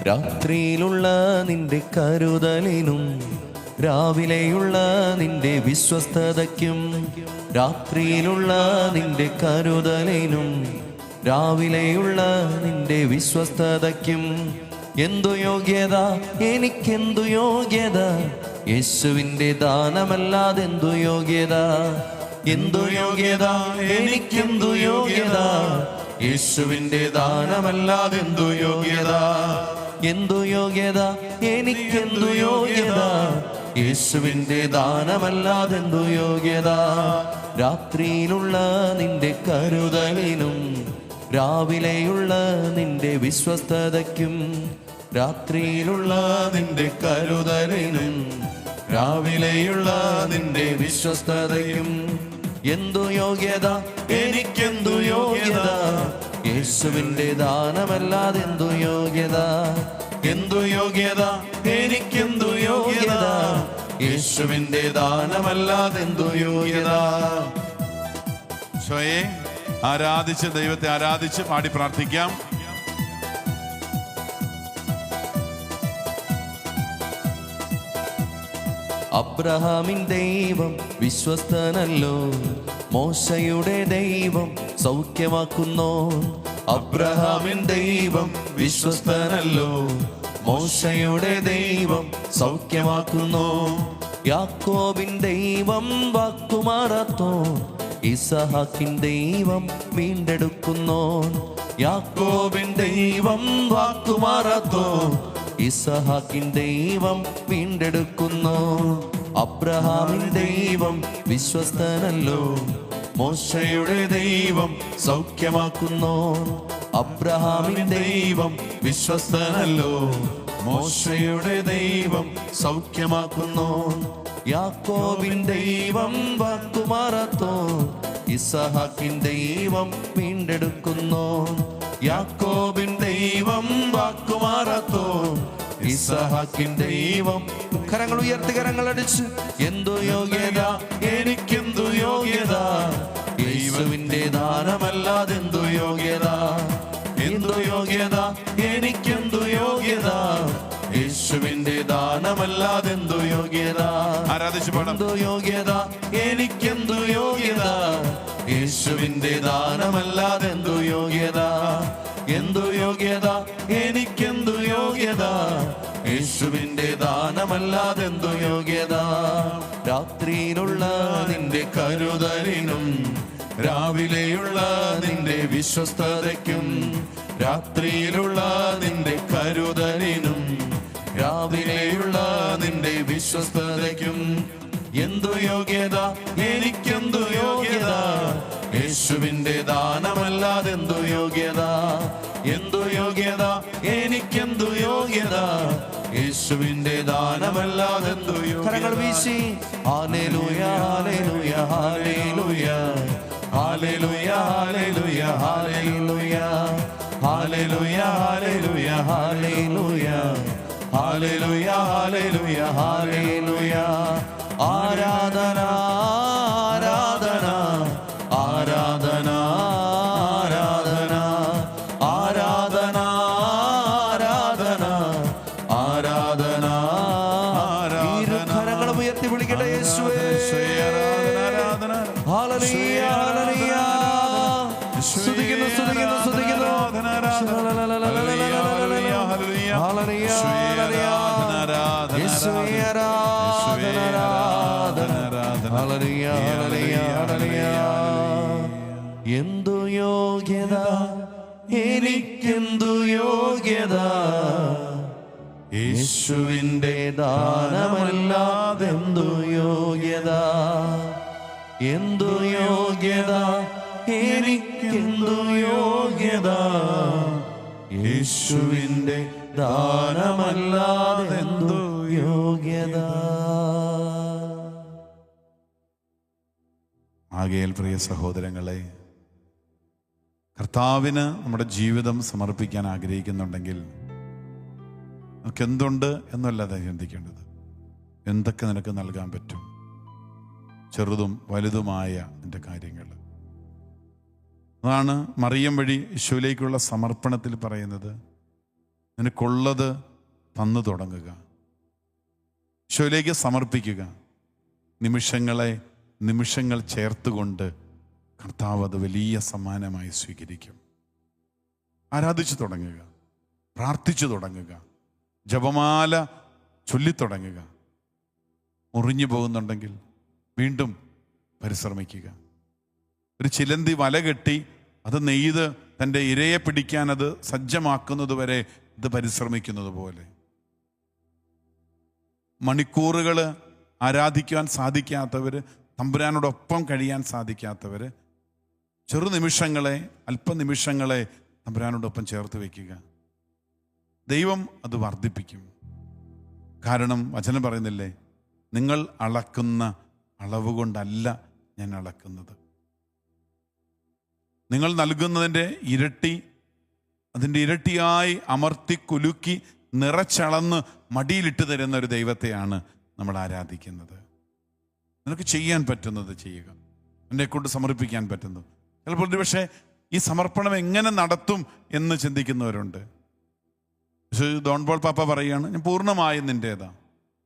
രാത്രിയിലുള്ള നിന്റെ കരുതലിനും രാവിലെയുള്ള നിന്റെ വിശ്വസ്തതയ്ക്കും, രാത്രിയിലുള്ള നിന്റെ കരുതലിനും രാവിലെയുള്ള നിന്റെ വിശ്വസ്തതയ്ക്കും എന്തു യോഗ്യത, എനിക്കെന്തു യോഗ്യത, യേശുവിൻ്റെ ദാനമല്ലാതെന്തു യോഗ്യത, എന്തു യോഗ്യത, എനിക്കെന്തു യോഗ്യത, യേശുവിൻ്റെ ദാനമല്ലാതെന്തു യോഗ്യത, എന്തു യോഗ്യത, എനിക്കെന്തു യോഗ്യത, യേശുവിൻ്റെ ദാനമല്ലാതെന്തു യോഗ്യത. രാത്രിയിലുള്ള നിന്റെ കരുതലിനും രാവിലെയുള്ള നിന്റെ വിശ്വസ്തതയ്ക്കും, രാത്രിയിലുള്ള നിന്റെ കരുതലിനും രാവിലെയുള്ള നിന്റെ വിശ്വസ്തതയ്ക്കും എന്തു യോഗ്യത, എനിക്കെന്തു യോഗ്യത, യേശുവിൻ്റെ ദാനമല്ലാതെന്തു യോഗ്യത, എന്തു യോഗ്യത, എനിക്കെന്തു യോഗ്യത, യേശുവിൻ്റെ ദാനമല്ലാതെന്തു യോഗ്യത. ഈശോയെ ആരാധിച്ച്, ദൈവത്തെ ആരാധിച്ച് പാടി പ്രാർത്ഥിക്കാം. അബ്രഹാമിൻ ദൈവം വിശ്വസ്തനല്ലോ, മോശയുടെ ദൈവം സൗഖ്യമാക്കുന്നോ. അബ്രഹാമിൻ ദൈവം വിശ്വസ്തനല്ലോ, മോശയുടെ ദൈവം സൗഖ്യമാക്കുന്നോ. യാക്കോബിൻ ദൈവം വാക്കുമാറാത്തോ, ഇസഹാക്കിൻ ദൈവം വീണ്ടെടുക്കുന്നോ. യാക്കോബിൻ ദൈവം വാക്കുമാറാത്തോ, ഇസഹാക്കിൻ ദൈവം വീണ്ടെടുക്കുന്നു. അബ്രഹാമിൻ ദൈവം വിശ്വസ്തനല്ലോ, മോശയുടെ ദൈവം സൗഖ്യമാക്കുന്നു. അബ്രഹാമിൻ ദൈവം വിശ്വസ്തനല്ലോ, മോശയുടെ ദൈവം സൗഖ്യമാക്കുന്നു. യാക്കോബിൻ ദൈവം വാക്കുമാറാത്തോ, ഇസഹാക്കിൻ ദൈവം വീണ്ടെടുക്കുന്നു. യാക്കോബിൻ ദൈവം വാക്കുമാറാത്തോ, ഇസഹാക്കിൻ ദൈവം. കരങ്ങൾ ഉയർത്തി കരങ്ങൾ അടിച്ച് എന്തു യോഗ്യത, എനിക്കെന്തു യോഗ്യത, യേശുവിൻ്റെ ദാനമല്ലാതെന്തു യോഗ്യത, എന്തു യോഗ്യത, എനിക്കെന്തു യോഗ്യത, യേശുവിൻ്റെ ദാനമല്ലാതെന്തു യോഗ്യത. ആരാധിച്ചു പാടാം. എന്തു യോഗ്യത, എനിക്കെന്തു യോഗ്യത, യേശുവിൻ്റെ ദാനമല്ലാതെന്തു യോഗ്യത, എന്തു യോഗ്യത, എനിക്കെന്തു യോഗ്യത, യേശുവിൻ്റെ ദാനമല്ലാതെന്തു യോഗ്യത. രാത്രിയിലുള്ള നിന്റെ കരുതലിനും രാവിലെയുള്ള നിന്റെ വിശ്വസ്തതയ്ക്കും, രാത്രിയിലുള്ള നിന്റെ കരുതലിനും രാവിലെയുള്ള നിന്റെ വിശ്വസ്തതയ്ക്കും എന്തു യോഗ്യത, എനിക്കെന്തു യോഗ്യത, യേശുവിൻ്റെ ദാനമല്ലാതെന്തു യോഗ്യത, എന്തു യോഗ്യത, എനിക്കെന്തു യോഗ്യത, യേശുവിൻ്റെ ദാനമല്ലാതെന്തു യോഗ്യത. കരങ്ങൾ വീശി ഹല്ലേലൂയ ഹല്ലേലൂയ ഹല്ലേലൂയ ഹല്ലേലൂയ ഹല്ലേലൂയ ഹല്ലേലൂയ ഹല്ലേലൂയ ഹല്ലേലൂയ ഹല്ലേലൂയ ഹല്ലേലൂയ ഹല്ലേലൂയ ഹല്ലേലൂയ. ആരാധന ആരാധന ആരാധന ആരാധന ആരാധന ആരാധന ആരാധന. കരങ്ങളും ഉയർത്തി വിളിക്കട്ടെ യേശുവേ. Hallelujah hallelujah. സ്തുതിക്കുന്നു സ്തുതിക്കുന്നു സ്തുതിക്കുന്നു. എന്തു യോഗ്യത, എനിക്കെന്തു യോഗ്യത, യേശുവിൻ്റെ ദാനമല്ലാതെന്തു യോഗ്യത, എന്തു യോഗ്യത, എനിക്കെന്തു യോഗ്യത, യേശുവിൻ്റെ ദാനമല്ലാതെന്തു യോഗ്യത. ആകയാൽ പ്രിയ സഹോദരങ്ങളെ, കർത്താവിന് നമ്മുടെ ജീവിതം സമർപ്പിക്കാൻ ആഗ്രഹിക്കുന്നുണ്ടെങ്കിൽ നമുക്ക് എന്തുണ്ട് എന്നല്ലാതെ ചിന്തിക്കേണ്ടത്, എന്തൊക്കെ നിനക്ക് നൽകാൻ പറ്റും, ചെറുതും വലുതുമായ നിന്റെ കാര്യങ്ങൾ. അതാണ് മറിയം വഴി ഈശോയിലേക്കുള്ള സമർപ്പണത്തിൽ പറയുന്നത്. നിനക്കുള്ളത് തന്നു തുടങ്ങുക, ഈശോയിലേക്ക് സമർപ്പിക്കുക. നിമിഷങ്ങൾ ചേർത്തുകൊണ്ട് കർത്താവ് അത് വലിയ സമ്മാനമായി സ്വീകരിക്കും. ആരാധിച്ചു തുടങ്ങുക, പ്രാർത്ഥിച്ചു തുടങ്ങുക, ജപമാല ചൊല്ലിത്തുടങ്ങുക. മുറിഞ്ഞു പോകുന്നുണ്ടെങ്കിൽ വീണ്ടും പരിശ്രമിക്കുക. ഒരു ചിലന്തി വല കെട്ടി അത് നെയ്ത് തൻ്റെ ഇരയെ പിടിക്കാൻ അത് സജ്ജമാക്കുന്നത് വരെ ഇത് പരിശ്രമിക്കുന്നത് പോലെ മണിക്കൂറുകൾ ആരാധിക്കുവാൻ സാധിക്കാത്തവർ, തമ്പുരാനോടൊപ്പം കഴിയാൻ സാധിക്കാത്തവർ ചെറുനിമിഷങ്ങളെ, അല്പനിമിഷങ്ങളെ തമ്പുരാനോടൊപ്പം ചേർത്ത് വയ്ക്കുക. ദൈവം അത് വർദ്ധിപ്പിക്കും. കാരണം വചനം പറയുന്നില്ലേ, നിങ്ങൾ അളക്കുന്ന അളവ് കൊണ്ടല്ല ഞാൻ അളക്കുന്നത്. നിങ്ങൾ നൽകുന്നതിൻ്റെ ഇരട്ടി, അതിൻ്റെ ഇരട്ടിയായി അമർത്തി കുലുക്കി നിറച്ചളന്ന് മടിയിലിട്ട് തരുന്ന ഒരു ദൈവത്തെയാണ് നമ്മൾ ആരാധിക്കുന്നത്. നിനക്ക് ചെയ്യാൻ പറ്റുന്നത് ചെയ്യുക, എന്നെക്കൊണ്ട് സമർപ്പിക്കാൻ പറ്റുന്നത്. ചിലപ്പോൾ ഒരുപക്ഷെ ഈ സമർപ്പണം എങ്ങനെ നടത്തും എന്ന് ചിന്തിക്കുന്നവരുണ്ട്. പക്ഷേ ഡോൺ പോൾ പാപ്പ പറയുകയാണ്, ഞാൻ പൂർണ്ണമായും നിൻ്റേതാ.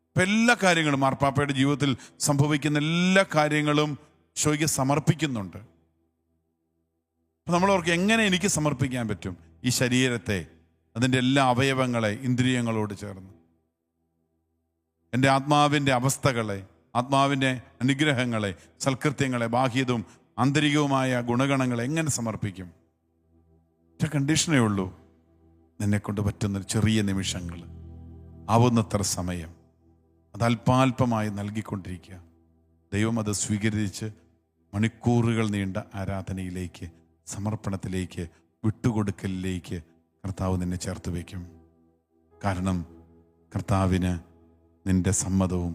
അപ്പം എല്ലാ കാര്യങ്ങളും, മാർപ്പാപ്പയുടെ ജീവിതത്തിൽ സംഭവിക്കുന്ന എല്ലാ കാര്യങ്ങളും ഈശോയ്ക്ക് സമർപ്പിക്കുന്നുണ്ട്. അപ്പം നമ്മളവർക്ക് എങ്ങനെ എനിക്ക് സമർപ്പിക്കാൻ പറ്റും ഈ ശരീരത്തെ, അതിൻ്റെ എല്ലാ അവയവങ്ങളെ, ഇന്ദ്രിയങ്ങളോട് ചേർന്ന് എൻ്റെ ആത്മാവിൻ്റെ അവസ്ഥകളെ, ആത്മാവിൻ്റെ അനുഗ്രഹങ്ങളെ, സൽകൃത്യങ്ങളെ, ബാഹ്യതും ആന്തരികവുമായ ഗുണഗണങ്ങളെ എങ്ങനെ സമർപ്പിക്കും? ഒറ്റ കണ്ടീഷനേ ഉള്ളൂ, നിന്നെക്കൊണ്ട് പറ്റുന്ന ചെറിയ നിമിഷങ്ങൾ, ആവുന്നത്ര സമയം അത് അല്പാൽപമായി നൽകിക്കൊണ്ടിരിക്കുക. ദൈവം അത് സ്വീകരിച്ച് മണിക്കൂറുകൾ നീണ്ട ആരാധനയിലേക്ക്, സമർപ്പണത്തിലേക്ക്, വിട്ടുകൊടുക്കലിലേക്ക് കർത്താവ് നിന്നെ ചേർത്ത് വയ്ക്കും. കാരണം കർത്താവിന് നിന്റെ സമ്മതവും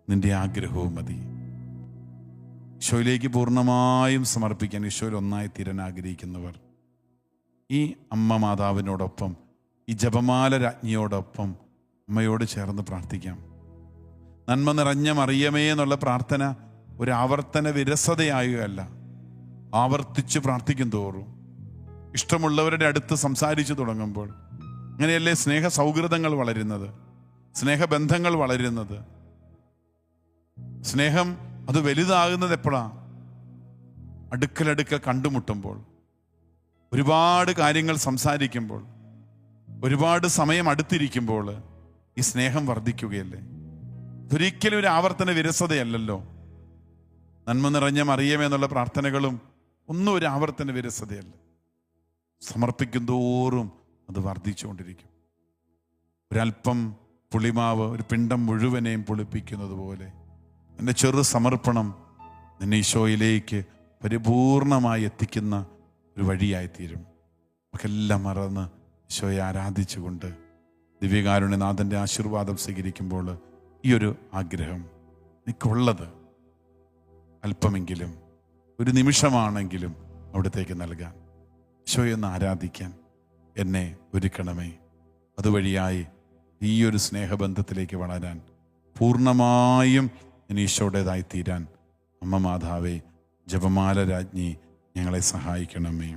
നിന്റെ ആഗ്രഹവും മതി. ഈശോയിലേക്ക് പൂർണ്ണമായും സമർപ്പിക്കാൻ, ഈശോയിൽ ഒന്നായി തീരാൻ ആഗ്രഹിക്കുന്നവർ ഈ അമ്മ മാതാവിനോടൊപ്പം, ഈ ജപമാല രാജ്ഞിയോടൊപ്പം അമ്മയോട് ചേർന്ന് പ്രാർത്ഥിക്കാം. നന്മ നിറഞ്ഞ മറിയമേ എന്നുള്ള പ്രാർത്ഥന ഒരു ആവർത്തന വിരസതയാകുകയല്ല, ആവർത്തിച്ച് പ്രാർത്ഥിക്കും തോറും, ഇഷ്ടമുള്ളവരുടെ അടുത്ത് സംസാരിച്ചു തുടങ്ങുമ്പോൾ, അങ്ങനെയല്ലേ സ്നേഹ സൗഹൃദങ്ങൾ വളരുന്നത്, സ്നേഹബന്ധങ്ങൾ വളരുന്നത്. സ്നേഹം അത് വലുതാകുന്നത് എപ്പോഴാണ്? അടുക്കലടുക്കൽ കണ്ടുമുട്ടുമ്പോൾ, ഒരുപാട് കാര്യങ്ങൾ സംസാരിക്കുമ്പോൾ, ഒരുപാട് സമയം അടുത്തിരിക്കുമ്പോൾ ഈ സ്നേഹം വർദ്ധിക്കുകയല്ലേ. ഒരിക്കലും ഒരു ആവർത്തന വിരസതയല്ലല്ലോ. നന്മ നിറഞ്ഞ മറിയമേ എന്നുള്ള പ്രാർത്ഥനകളും ഒന്നും ഒരു ആവർത്തന വിരസതയല്ല. സമർപ്പിക്കും തോറും അത് വർദ്ധിച്ചുകൊണ്ടിരിക്കും. ഒരല്പം പുളിമാവ് ഒരു പിണ്ടം മുഴുവനെയും പുളിപ്പിക്കുന്നത് പോലെ എൻ്റെ ചെറു സമർപ്പണം നിന്നെ ഈശോയിലേക്ക് പരിപൂർണമായി എത്തിക്കുന്ന ഒരു വഴിയായിത്തീരും. നമുക്കെല്ലാം മറന്ന് ഈശോയെ ആരാധിച്ചുകൊണ്ട് ദിവ്യകാരുണ്യനാഥൻ്റെ ആശീർവാദം സ്വീകരിക്കുമ്പോൾ ഈ ഒരു ആഗ്രഹം, എനിക്കുള്ളത് അല്പമെങ്കിലും, ഒരു നിമിഷമാണെങ്കിലും അവിടത്തേക്ക് നൽകാൻ, ഈശോയെ ഒന്ന് ആരാധിക്കാൻ എന്നെ ഒരുക്കണമേ. അതുവഴിയായി ഈ ഒരു സ്നേഹബന്ധത്തിലേക്ക് വളരാൻ, പൂർണ്ണമായും ഇനി ഈശോയുടേതായി തീരാൻ അമ്മ മാതാവേ, ജപമാല രാജ്ഞി ഞങ്ങളെ സഹായിക്കണമേ.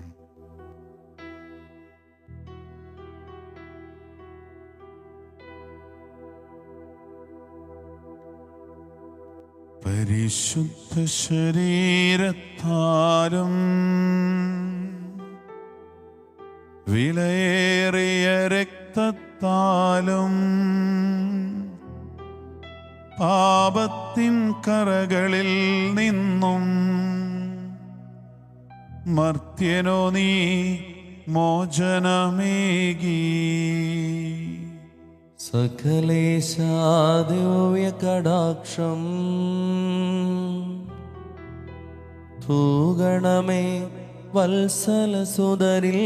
പരിശുദ്ധ ശരീരത്താലും വിലയേറിയ രക്തത്താലും പാപത്തിൻ കറകളിൽ നിന്നും മർത്യനോ നീ മോചനമേകി. സകലേശാദിവ്യ കടാക്ഷം തൂഗണമേ വത്സലസുതരിൽ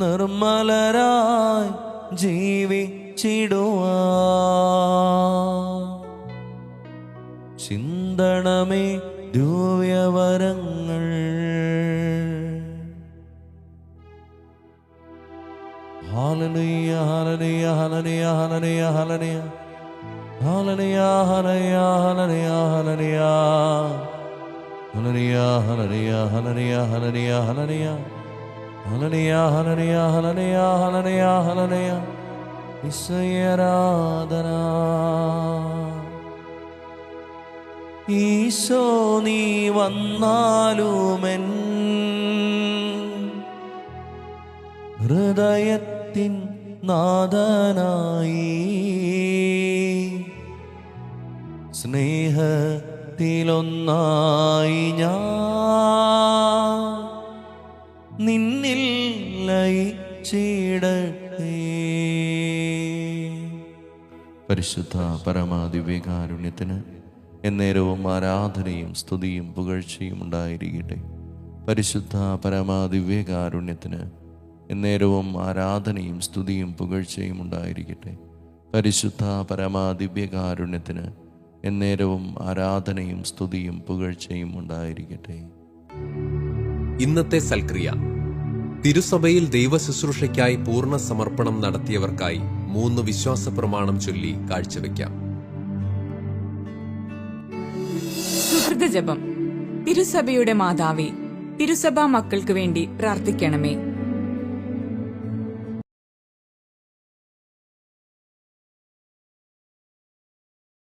നിർമ്മലരായി ജീവിച്ചിടുവാ ചിന്തണമേ ദിവ്യവരങ്ങൾ. ഹല്ലേലൂയ ഹല്ലേലൂയ ഹല്ലേലൂയ ഹല്ലേലൂയ ഹല്ലേലൂയ ഹല്ലേലൂയ ഹല്ലേലൂയ ഹല്ലേലൂയ ഹല്ലേലൂയ ഹല്ലേലൂയ ഹല്ലേലൂയ ഹല്ലേലൂയ ഹല്ലേലൂയ ഹല്ലേലൂയ ഹല്ലേലൂയ ഹല്ലേലൂയ ഹല്ലേലൂയ ഈശോയാരാധന. ഈശോ നീ വന്നാലുമെൻ ഹൃദയത്തിൻ നാഥനായി സ്നേഹത്തിലൊന്നായി ഞാൻ നിന്നിൽ ലയിച്ചിടട്ടെ. പരിശുദ്ധ പരമാദിവ്യകാരുണ്യത്തിന് എന്നേരവും ആരാധനയും സ്തുതിയും പുകഴ്ചയും ഉണ്ടായിരിക്കട്ടെ. പരിശുദ്ധ പരമാദിവ്യകാരുണ്യത്തിന് എന്നേരവും ആരാധനയും സ്തുതിയും പുകഴ്ചയും ഉണ്ടായിരിക്കട്ടെ. പരിശുദ്ധ പരമാദിവ്യകാരുണ്യത്തിന് എന്നേരവും ആരാധനയും സ്തുതിയും പുകഴ്ചയും ഉണ്ടായിരിക്കട്ടെ. ഇന്നത്തെ സൽക്രിയ. തിരുസഭയിൽ ദൈവശുശ്രൂഷയ്ക്കായി പൂർണ്ണ സമർപ്പണം നടത്തിയവർക്കായി 3 വിശ്വാസ പ്രമാണം ചൊല്ലി കാഴ്ചവെക്കാം. സുഹൃതജപം. തിരുസഭയുടെ മാതാവേ, തിരുസഭാ മക്കൾക്ക് വേണ്ടി പ്രാർത്ഥിക്കണമേ.